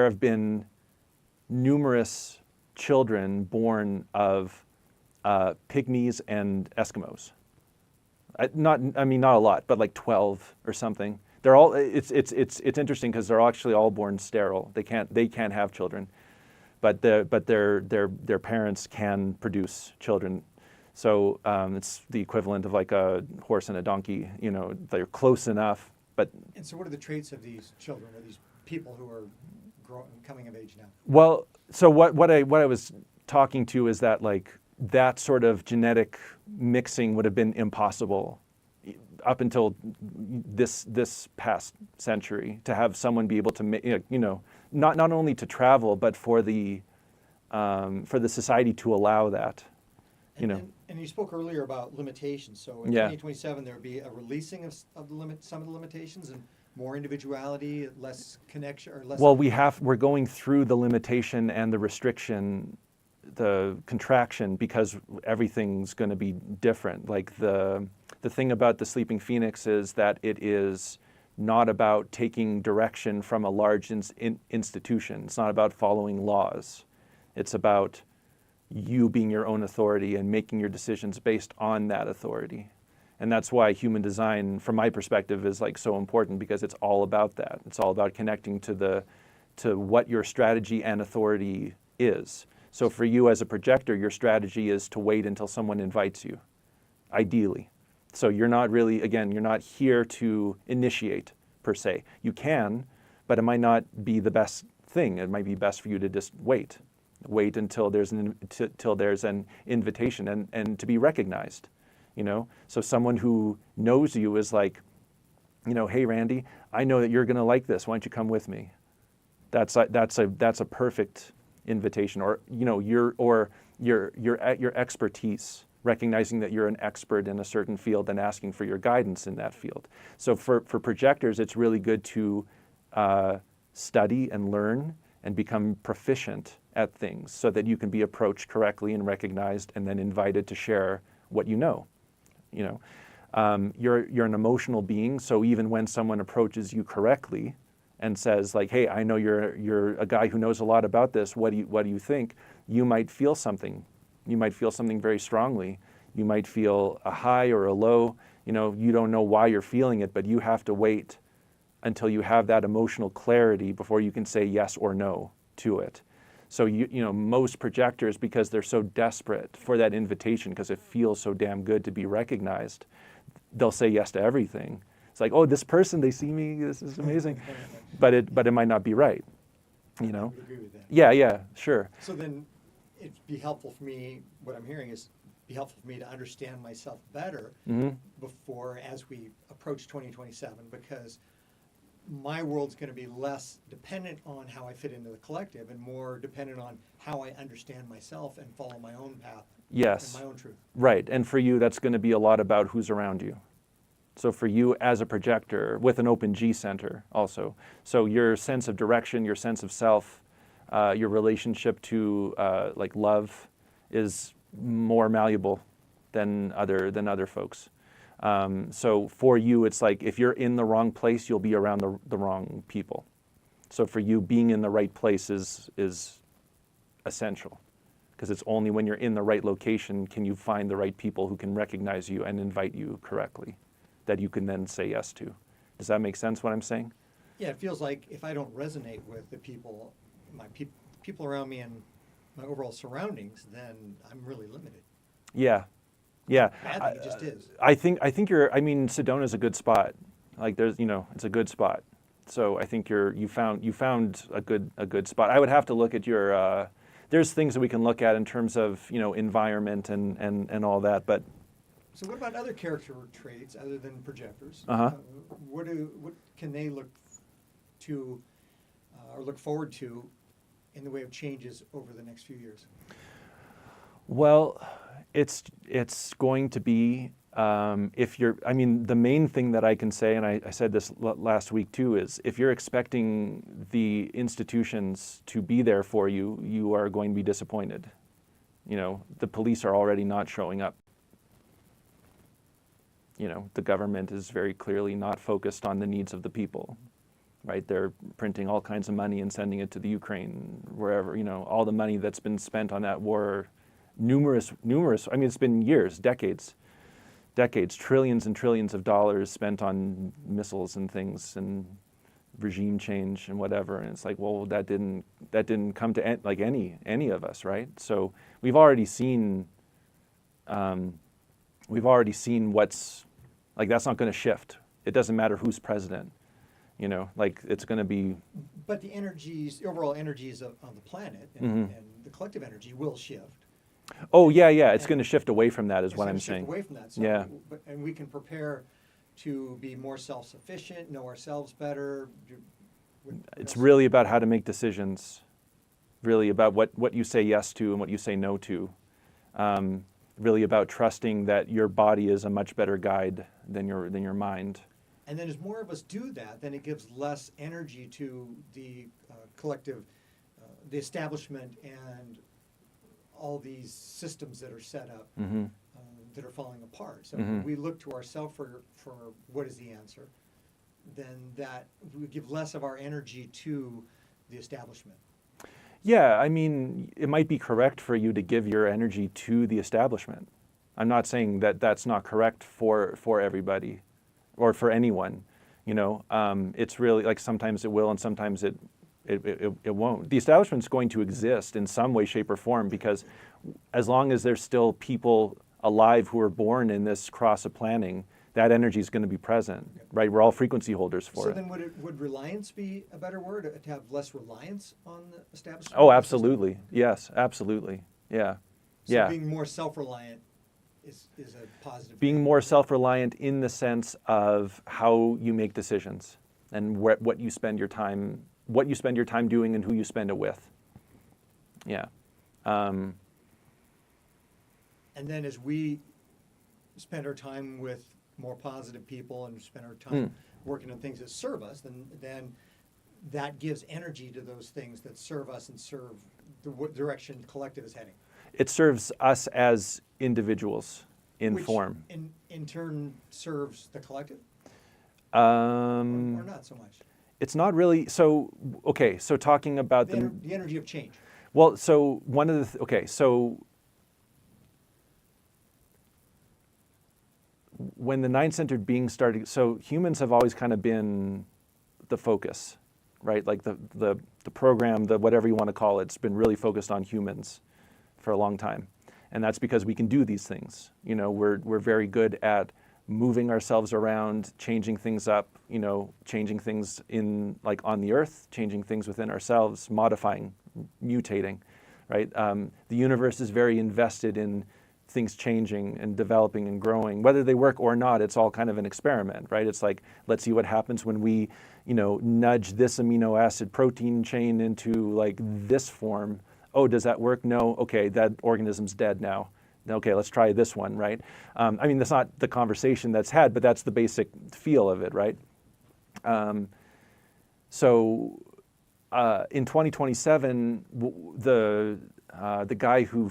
have been numerous children born of pygmies and Eskimos. Not a lot, but like 12 or something. They're all. It's interesting because they're actually all born sterile. They can't have children, but their parents can produce children. So it's the equivalent of like a horse and a donkey. They're close enough. And so, what are the traits of these children, or these people who are coming of age now? Well, so what I was talking to is that that sort of genetic mixing would have been impossible up until this past century, to have someone be able to not only to travel, but for the society to allow that. And you spoke earlier about limitations. So in 2027, there would be a releasing of some of the limitations and more individuality, less connection, or less. Well, we're going through the limitation and the restriction, the contraction, because everything's going to be different. Like the thing about the Sleeping Phoenix is that it is not about taking direction from a large institution. It's not about following laws. It's about you being your own authority and making your decisions based on that authority. And that's why human design, from my perspective, is so important, because it's all about that. It's all about connecting to what your strategy and authority is. So for you as a projector, your strategy is to wait until someone invites you, ideally. So you're not here to initiate per se. You can, but it might not be the best thing. It might be best for you to just wait until there's an invitation and to be recognized. So someone who knows you is like, hey Randy, I know that you're going to like this. Why don't you come with me? That's a perfect invitation. Or your expertise, recognizing that you're an expert in a certain field and asking for your guidance in that field. So for projectors, it's really good to study and learn and become proficient at things, so that you can be approached correctly and recognized and then invited to share what you know. You're an emotional being, so even when someone approaches you correctly and says hey, I know you're a guy who knows a lot about this, what do you think? You might feel something. You might feel something very strongly. You might feel a high or a low. You don't know why you're feeling it, but you have to wait until you have that emotional clarity before you can say yes or no to it. So most projectors, because they're so desperate for that invitation, because it feels so damn good to be recognized, they'll say yes to everything. It's like, oh, this person, they see me, this is amazing, but it might not be right. I would agree with that. Yeah, sure. So then, it'd be helpful for me. What I'm hearing is be helpful for me to understand myself better before, as we approach 2027, because my world's going to be less dependent on how I fit into the collective and more dependent on how I understand myself and follow my own path. Yes. And my own truth. Right. And for you, that's going to be a lot about who's around you. So for you as a projector with an open G center also. So your sense of direction, your sense of self, your relationship to love is more malleable than other folks. So for you, it's like if you're in the wrong place, you'll be around the wrong people. So for you, being in the right place is essential, because it's only when you're in the right location can you find the right people who can recognize you and invite you correctly, that you can then say yes to. Does that make sense what I'm saying? Yeah, it feels like if I don't resonate with the people, people around me and my overall surroundings, then I'm really limited. Yeah. Badly, it just is. I think Sedona's a good spot. It's a good spot. So I think you found a good spot. I would have to look at your. There's things that we can look at in terms of environment and all that, but. So what about other character traits other than projectors? Uh-huh. What can they look to or look forward to in the way of changes over the next few years? Well, it's going to be the main thing that I can say, and I said this last week too, is if you're expecting the institutions to be there for you, you are going to be disappointed. The police are already not showing up. The government is very clearly not focused on the needs of the people, right? They're printing all kinds of money and sending it to the Ukraine, wherever, all the money that's been spent on that war, numerous, it's been years, decades, trillions and trillions of dollars spent on missiles and things and regime change and whatever. And it's like, well, that didn't come to any of us, right? So we've already seen what's, that's not going to shift. It doesn't matter who's president, it's going to be. But the overall energies on the planet and the collective energy will shift. Oh, yeah, it's going to shift away from that is what I'm saying. Shift away from that. So, yeah. And we can prepare to be more self-sufficient, know ourselves better. It's really about how to make decisions, really about what you say yes to and what you say no to. Really about trusting that your body is a much better guide than your mind. And then as more of us do that, then it gives less energy to the collective, the establishment and all these systems that are set up that are falling apart. So when we look to ourselves for what is the answer, then that we give less of our energy to the establishment. Yeah, it might be correct for you to give your energy to the establishment. I'm not saying that that's not correct for everybody or for anyone. It's really sometimes it will and sometimes it won't. The establishment's going to exist in some way, shape, or form because as long as there's still people alive who are born in this cross of planning, that energy is going to be present, right? We're all frequency holders for it. So then would reliance be a better word, to have less reliance on the establishment? Oh, absolutely. Yes, absolutely. Yeah. So being more self-reliant is a positive Being thing. more self-reliant in the sense of how you make decisions and what you spend your time doing and who you spend it with. Yeah. And then as we spend our time with more positive people and spend our time working on things that serve us, then that gives energy to those things that serve us and serve the direction the collective is heading. It serves us as individuals in Which form. in turn serves the collective? Or not so much? It's not really, so talking about the energy of change. Well, so one of the, when the nine-centered being started, so humans have always kind of been the focus, right? Like the program, whatever you want to call it, it's been really focused on humans for a long time. And that's because we can do these things. We're very good at moving ourselves around, changing things up, changing things on the earth, changing things within ourselves, modifying, mutating, right? The universe is very invested in things changing and developing and growing. Whether they work or not, it's all kind of an experiment, right? It's like, let's see what happens when we, nudge this amino acid protein chain into this form. Oh, does that work? No. Okay, that organism's dead now. Okay, let's try this one, right? That's not the conversation that's had, but that's the basic feel of it, right? In 2027, the guy who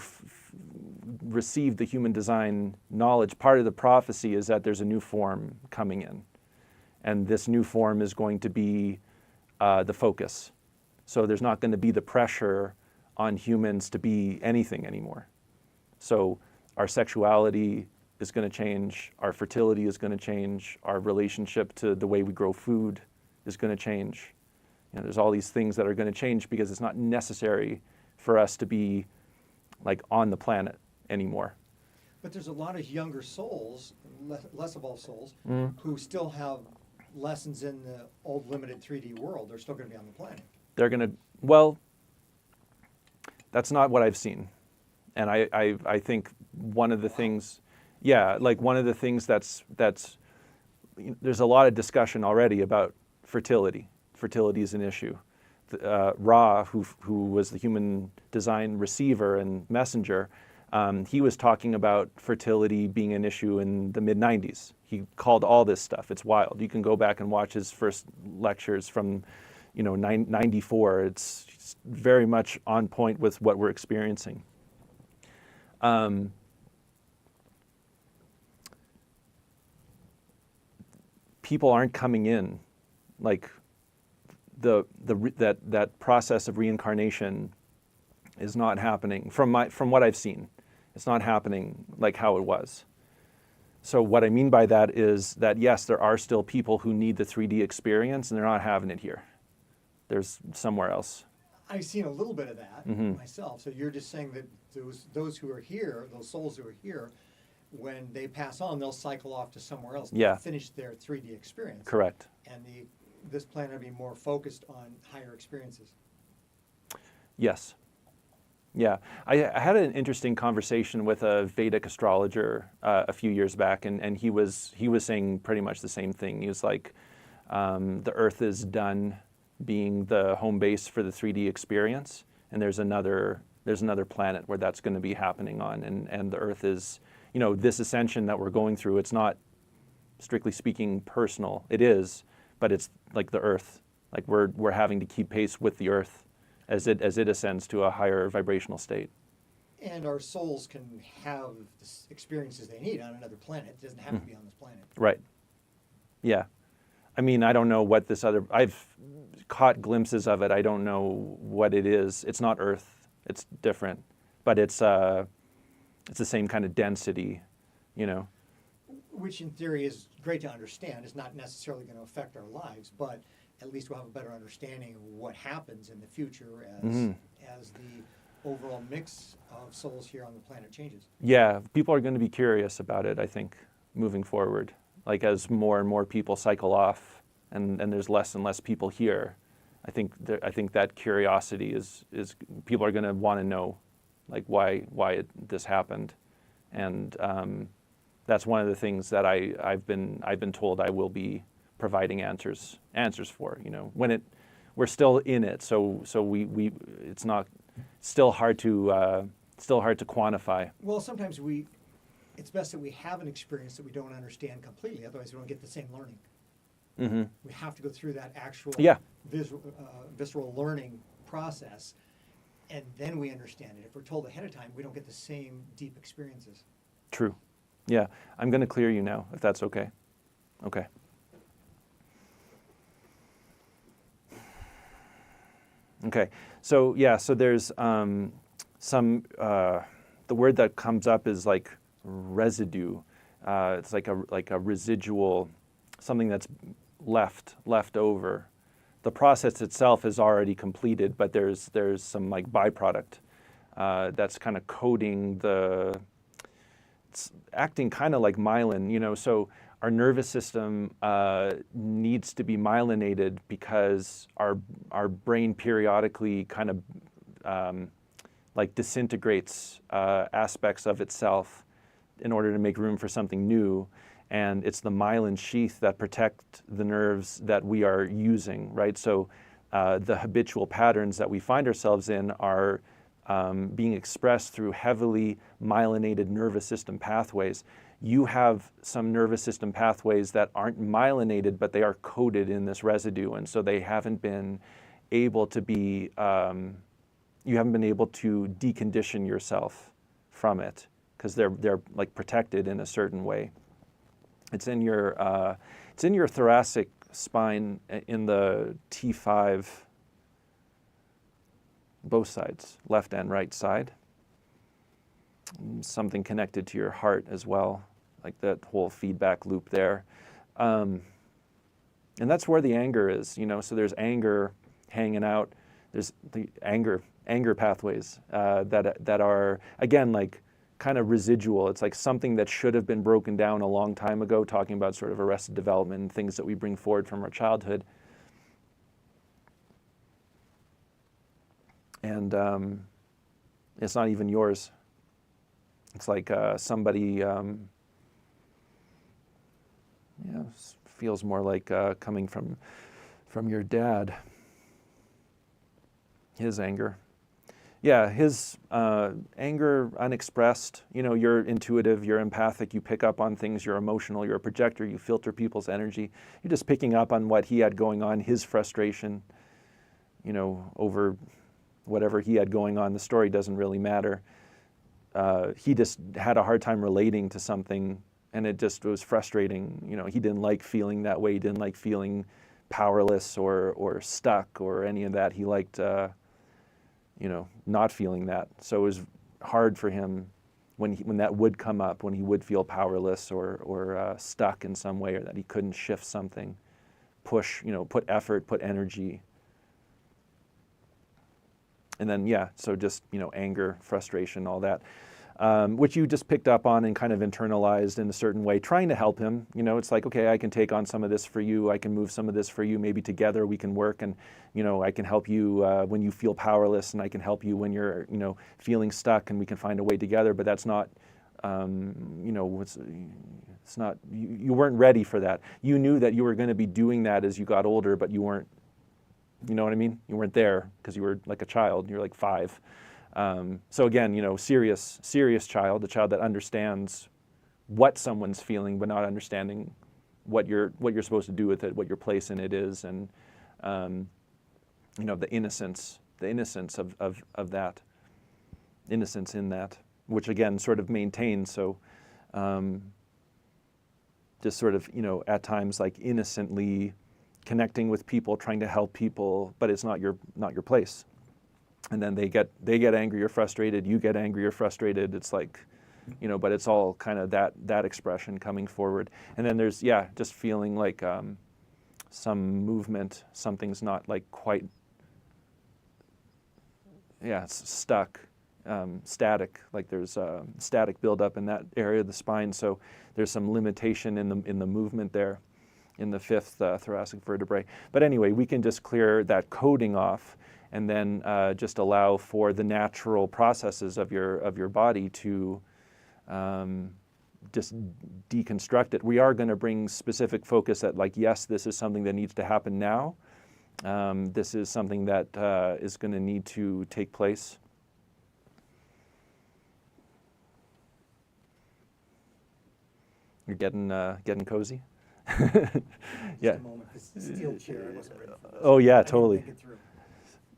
received the human design knowledge, part of the prophecy is that there's a new form coming in. And this new form is going to be the focus. So there's not going to be the pressure on humans to be anything anymore. So our sexuality is going to change, our fertility is going to change, our relationship to the way we grow food is going to change. There's all these things that are going to change because it's not necessary for us to be on the planet anymore. But there's a lot of younger souls, less evolved souls, who still have lessons in the old limited 3D world. They're still going to be on the planet. They're going to, that's not what I've seen. And I think one of the things, one of the things that's there's a lot of discussion already about fertility. Fertility is an issue. Ra, who was the human design receiver and messenger, he was talking about fertility being an issue in the mid-90s. He called all this stuff. It's wild. You can go back and watch his first lectures from, 94. It's very much on point with what we're experiencing. People aren't coming in, like that process of reincarnation is not happening from what I've seen. It's not happening like how it was. So what I mean by that is that yes, there are still people who need the 3D experience and they're not having it here. There's somewhere else. I've seen a little bit of that myself. So you're just saying that those who are here, those souls who are here, when they pass on, they'll cycle off to somewhere else to finish their 3D experience. Correct. And this planet will be more focused on higher experiences. Yes. Yeah. I had an interesting conversation with a Vedic astrologer a few years back, and he was saying pretty much the same thing. He was like, the Earth is done being the home base for the 3D experience, and there's another planet where that's going to be happening on, and the Earth is, this ascension that we're going through, it's not strictly speaking personal. It is, but it's like the Earth. Like we're having to keep pace with the Earth as it ascends to a higher vibrational state. And our souls can have the experiences they need on another planet. It doesn't have to be on this planet. Right. Yeah. I mean, I don't know what I've caught glimpses of it. I don't know what it is. It's not Earth. It's different, but it's the same kind of density, Which in theory is great to understand. It's not necessarily going to affect our lives, but at least we'll have a better understanding of what happens in the future as the overall mix of souls here on the planet changes. Yeah, people are going to be curious about it, I think, moving forward. Like as more and more people cycle off and there's less and less people here, I think that curiosity is people are going to want to know, like why this happened. And that's one of the things that I've been told I will be providing answers for. When we're still in it, so we it's not still hard to quantify. Well, sometimes it's best that we have an experience that we don't understand completely. Otherwise, we don't get the same learning. Mm-hmm. We have to go through that actual visceral learning process, and then we understand it. If we're told ahead of time, we don't get the same deep experiences. True. Yeah. I'm going to clear you now, if that's okay. Okay. Okay. So there's some the word that comes up is like residue. It's like a residual, something that's left over. The process itself is already completed, but there's some like byproduct that's kind of coating it's acting kind of like myelin, So our nervous system needs to be myelinated because our brain periodically kind of like disintegrates aspects of itself in order to make room for something new. And it's the myelin sheath that protect the nerves that we are using, right? So the habitual patterns that we find ourselves in are being expressed through heavily myelinated nervous system pathways. You have some nervous system pathways that aren't myelinated, but they are coated in this residue. And so they haven't been able to be, you haven't been able to decondition yourself from it because they're like protected in a certain way. It's in your thoracic spine in the T5, both sides, left and right side. Something connected to your heart as well, like that whole feedback loop there. And that's where the anger is, so there's anger hanging out. There's the anger pathways that are, again, like kind of residual. It's like something that should have been broken down a long time ago, talking about sort of arrested development and things that we bring forward from our childhood. And it's not even yours. It's like somebody, feels more like coming from your dad. His anger. Yeah, his anger unexpressed. You're intuitive, you're empathic, you pick up on things, you're emotional, you're a projector, you filter people's energy. You're just picking up on what he had going on, his frustration, over whatever he had going on. The story doesn't really matter. He just had a hard time relating to something, and it just was frustrating. He didn't like feeling that way. He didn't like feeling powerless or stuck or any of that. He liked not feeling that. So it was hard for him when that would come up, when he would feel powerless or stuck in some way, or that he couldn't shift something, push, put effort, put energy. And then, so just, anger, frustration, all that, which you just picked up on and kind of internalized in a certain way, trying to help him. It's like, okay, I can take on some of this for you. I can move some of this for you. Maybe together we can work, and, I can help you when you feel powerless, and I can help you when you're, feeling stuck, and we can find a way together. But that's not, it's not, you weren't ready for that. You knew that you were going to be doing that as you got older, but you weren't. You know what I mean? You weren't there because you were like a child. You're like 5. So again, serious child, a child that understands what someone's feeling, but not understanding what you're supposed to do with it, what your place in it is, and the innocence of that, innocence in that, which again sort of maintains. So just sort of at times like innocently connecting with people, trying to help people, but it's not your place. And then they get angry or frustrated, you get angry or frustrated. It's like, but it's all kind of that expression coming forward. And then there's just feeling like some movement, something's not like quite it's stuck, static, like there's static buildup in that area of the spine. So there's some limitation in the movement there, in the 5th thoracic vertebrae. But anyway, we can just clear that coding off, and then just allow for the natural processes of your body to just deconstruct it. We are going to bring specific focus at like, yes, this is something that needs to happen now. This is something that is going to need to take place. You're getting cozy? Yeah. Just a moment. This steel chair, I wasn't ready for this. Oh yeah, I didn't totally. make it through.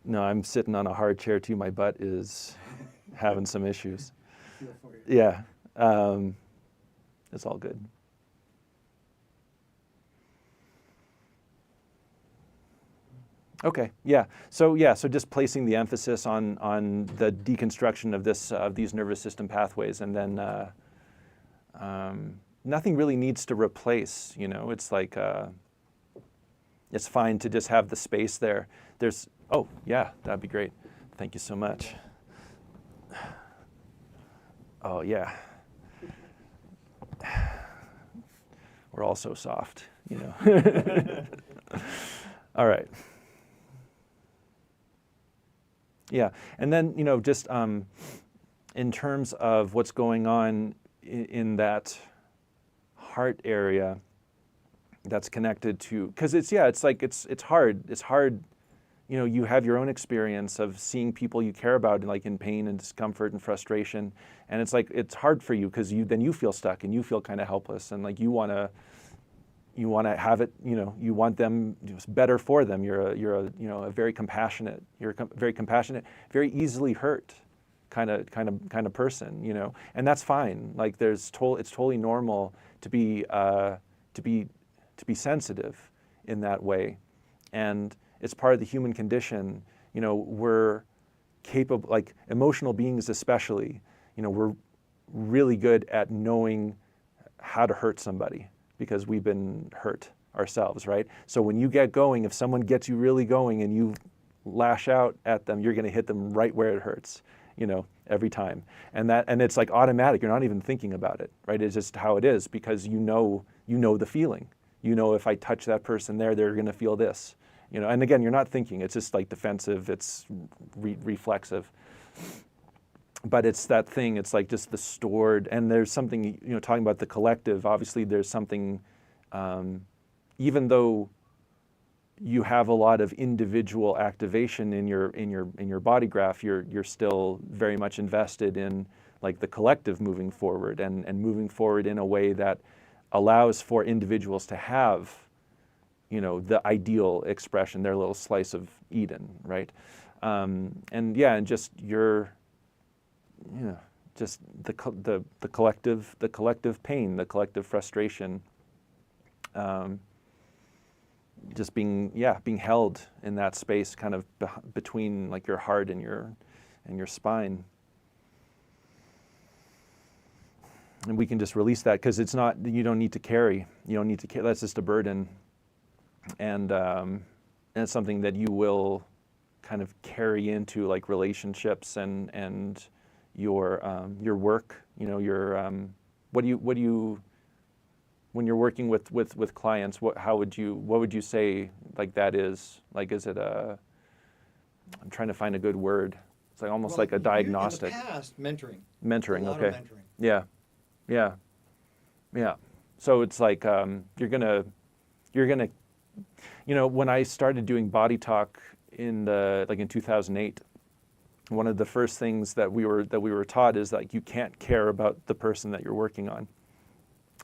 No, I'm sitting on a hard chair too. My butt is having some issues. Feel for you. Yeah, it's all good. Okay, So just placing the emphasis on the deconstruction of these nervous system pathways, and then nothing really needs to replace. It's like it's fine to just have the space there. Oh yeah, that'd be great. Thank you so much. Oh yeah. We're all so soft, All right. Yeah, and then just in terms of what's going on in that heart area that's connected to, because it's hard. You have your own experience of seeing people you care about like in pain and discomfort and frustration, and it's hard for you because you feel stuck and you feel kind of helpless, and like you want to have it, you want them better for them. You're a very compassionate, very easily hurt kind of person, and that's fine. Like it's totally normal to be sensitive in that way, and it's part of the human condition. We're capable, like emotional beings especially, we're really good at knowing how to hurt somebody because we've been hurt ourselves, right? So when you get going, if someone gets you really going and you lash out at them, you're going to hit them right where it hurts, every time. And it's like automatic. You're not even thinking about it, right? It's just how it is because you know the feeling. If I touch that person there, they're going to feel this. And again, you're not thinking. It's just like defensive. It's reflexive. But it's that thing. It's like just the stored. And there's something, talking about the collective. Obviously, there's something. Even though you have a lot of individual activation in your body graph. You're still very much invested in like the collective moving forward and moving forward in a way that allows for individuals to have, the ideal expression, their little slice of Eden, right? And just just the collective pain, the collective frustration, just being held in that space, kind of between like your heart and your spine. And we can just release that because it's not, you don't need to carry. That's just a burden. And it's something that you will kind of carry into like relationships and your work. What do you when you're working with clients, what would you say like that is? Like, is it I'm trying to find a good word. It's like almost like a diagnostic. In the past, mentoring. Mentoring, A lot okay. of mentoring. Yeah. So it's like you're gonna, when I started doing body talk in 2008, one of the first things that we were taught is like you can't care about the person that you're working on,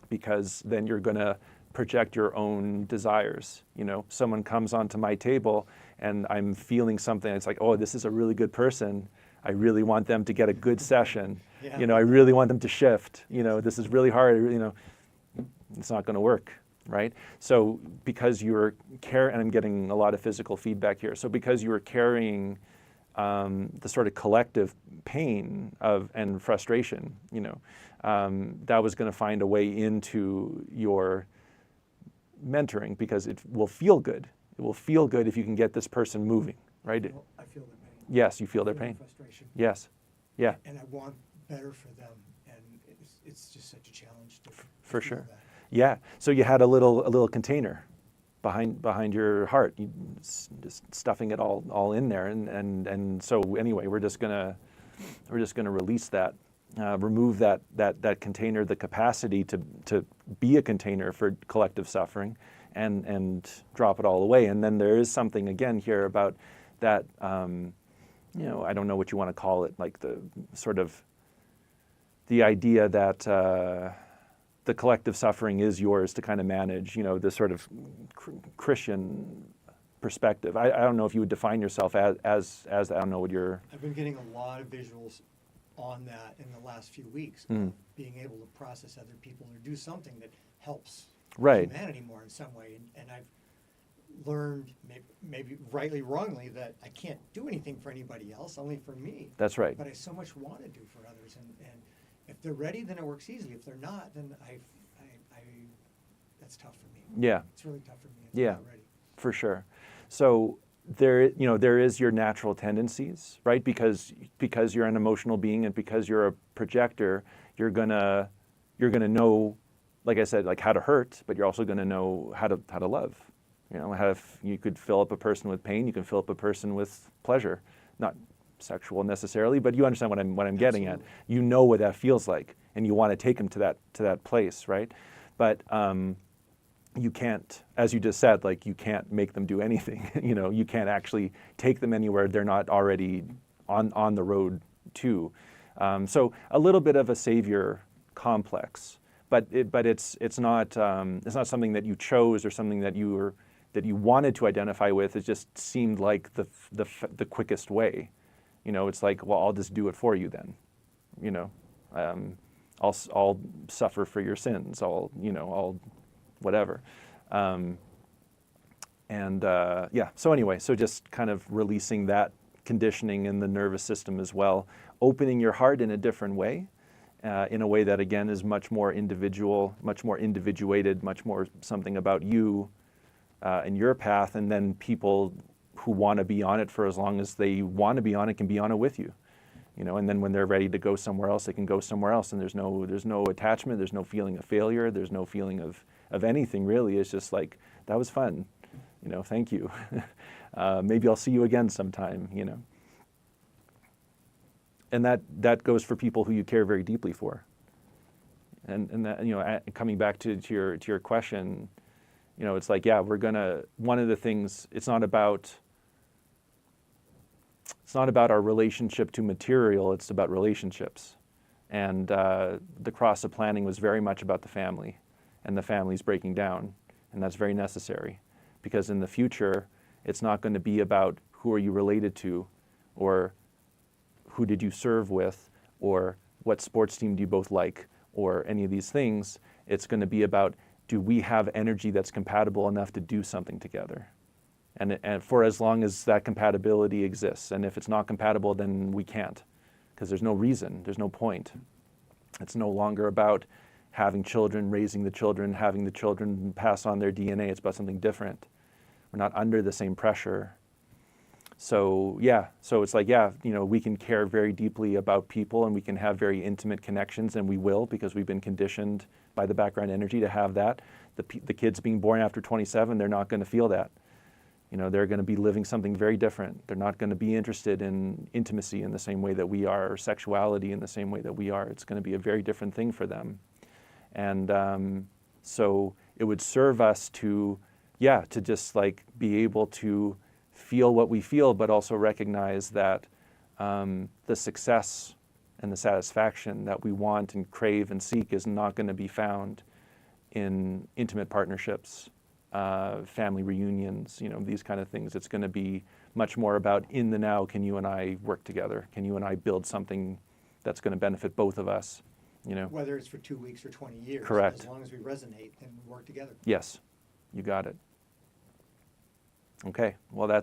because then you're gonna project your own desires. Someone comes onto my table and I'm feeling something. It's like, oh, this is a really good person. I really want them to get a good session. Yeah. I really want them to shift. This is really hard. It's not going to work, right? So because you're and I'm getting a lot of physical feedback here. So because you were carrying the sort of collective pain and frustration, that was going to find a way into your mentoring, because it will feel good. It will feel good if you can get this person moving, right? I feel their pain. Yes, you feel their pain. Frustration. Yes. Yeah. And I want better for them, and it's just such a challenge to For feel sure. that. Yeah. So you had a little container behind your heart, just stuffing it all in there, and so anyway, we're just gonna release that, remove that container, the capacity to be a container for collective suffering, and drop it all away. And then there is something again here about that. I don't know what you want to call it, like the sort of the idea that the collective suffering is yours to kind of manage, this sort of Christian perspective. I don't know if you would define yourself as I don't know what you're... I've been getting a lot of visuals on that in the last few weeks, being able to process other people or do something that helps humanity more in some way. And I've learned, maybe rightly, wrongly, that I can't do anything for anybody else, only for me. That's right. But I so much want to do for others, and if they're ready, then it works easily. If they're not, then I that's tough for me. Yeah. It's really tough for me if they're not ready. For sure. So there is your natural tendencies, right? Because you're an emotional being, and because you're a projector, you're gonna know, like I said, like how to hurt, but you're also gonna know how to love. You could fill up a person with pain, you can fill up a person with pleasure, not sexual necessarily, but you understand what I'm getting at. You know what that feels like, and you want to take them to that place, right? But you can't, as you just said, like you can't make them do anything. You can't actually take them anywhere they're not already on the road to. So a little bit of a savior complex, but it's not something that you chose or something that you wanted to identify with. It just seemed like the quickest way. It's like, well, I'll just do it for you then. I'll suffer for your sins. I'll whatever. So anyway, so just kind of releasing that conditioning in the nervous system as well, opening your heart in a different way, in a way that again is much more individual, much more individuated, much more something about you and your path, and then people who want to be on it for as long as they want to be on it can be on it with you. And then when they're ready to go somewhere else, they can go somewhere else, and there's no attachment, there's no feeling of failure, there's no feeling of anything really. It's just like, that was fun, thank you. Maybe I'll see you again sometime, And that goes for people who you care very deeply for. And that, coming back to your question, It's like, yeah, one of the things, it's not about our relationship to material, it's about relationships. And the cross of planning was very much about the family, and the family's breaking down. And that's very necessary, because in the future, it's not going to be about who are you related to, or who did you serve with, or what sports team do you both like, or any of these things. It's going to be about, do we have energy that's compatible enough to do something together? And for as long as that compatibility exists. And if it's not compatible, then we can't, because there's no reason, there's no point. It's no longer about having children, raising the children, having the children pass on their DNA. It's about something different. We're not under the same pressure. So it's like, we can care very deeply about people, and we can have very intimate connections, and we will, because we've been conditioned by the background energy to have that. The kids being born after 27, they're not going to feel that. They're going to be living something very different. They're not going to be interested in intimacy in the same way that we are, or sexuality in the same way that we are. It's going to be a very different thing for them. And so it would serve us to just like be able to feel what we feel, but also recognize that the success and the satisfaction that we want and crave and seek is not going to be found in intimate partnerships, family reunions, these kind of things. It's going to be much more about, in the now, can you and I work together? Can you and I build something that's going to benefit both of us? Whether it's for 2 weeks or 20 years. Correct. As long as we resonate, then we work together. Yes, you got it. Okay, well,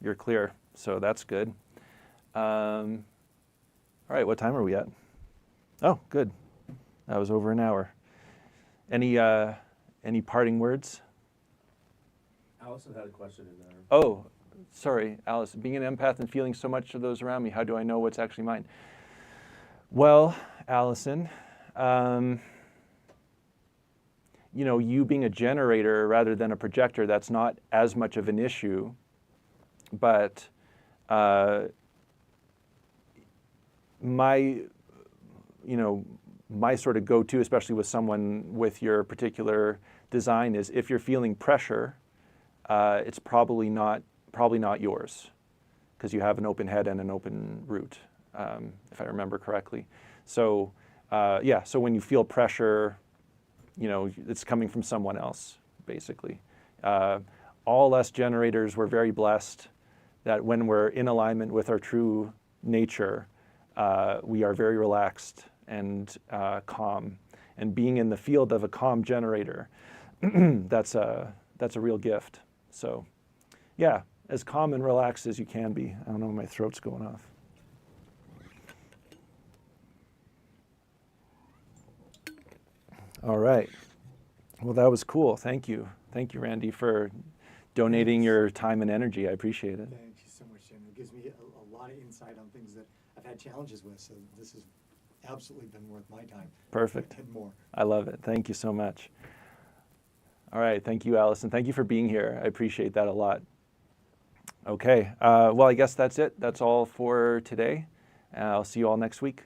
you're clear, so that's good. All right, what time are we at? Oh, good. That was over an hour. Any parting words? Allison had a question in there. Oh, sorry, Alice. Being an empath and feeling so much of those around me, how do I know what's actually mine? Well, Allison, you being a generator rather than a projector, that's not as much of an issue. But my sort of go-to, especially with someone with your particular design, is if you're feeling pressure, it's probably not yours, because you have an open head and an open root, if I remember correctly. So so when you feel pressure, it's coming from someone else, basically. All us generators, we're very blessed that when we're in alignment with our true nature, we are very relaxed and calm. And being in the field of a calm generator, that's a real gift. So, as calm and relaxed as you can be. I don't know, my throat's going off. All right. Well, that was cool. Thank you. Thank you, Randy, for donating your time and energy. I appreciate it. Thank you so much, Jim. It gives me a lot of insight on things that I've had challenges with, so this has absolutely been worth my time. Perfect. And more. I love it. Thank you so much. All right. Thank you, Allison. Thank you for being here. I appreciate that a lot. Okay. Well, I guess that's it. That's all for today. I'll see you all next week.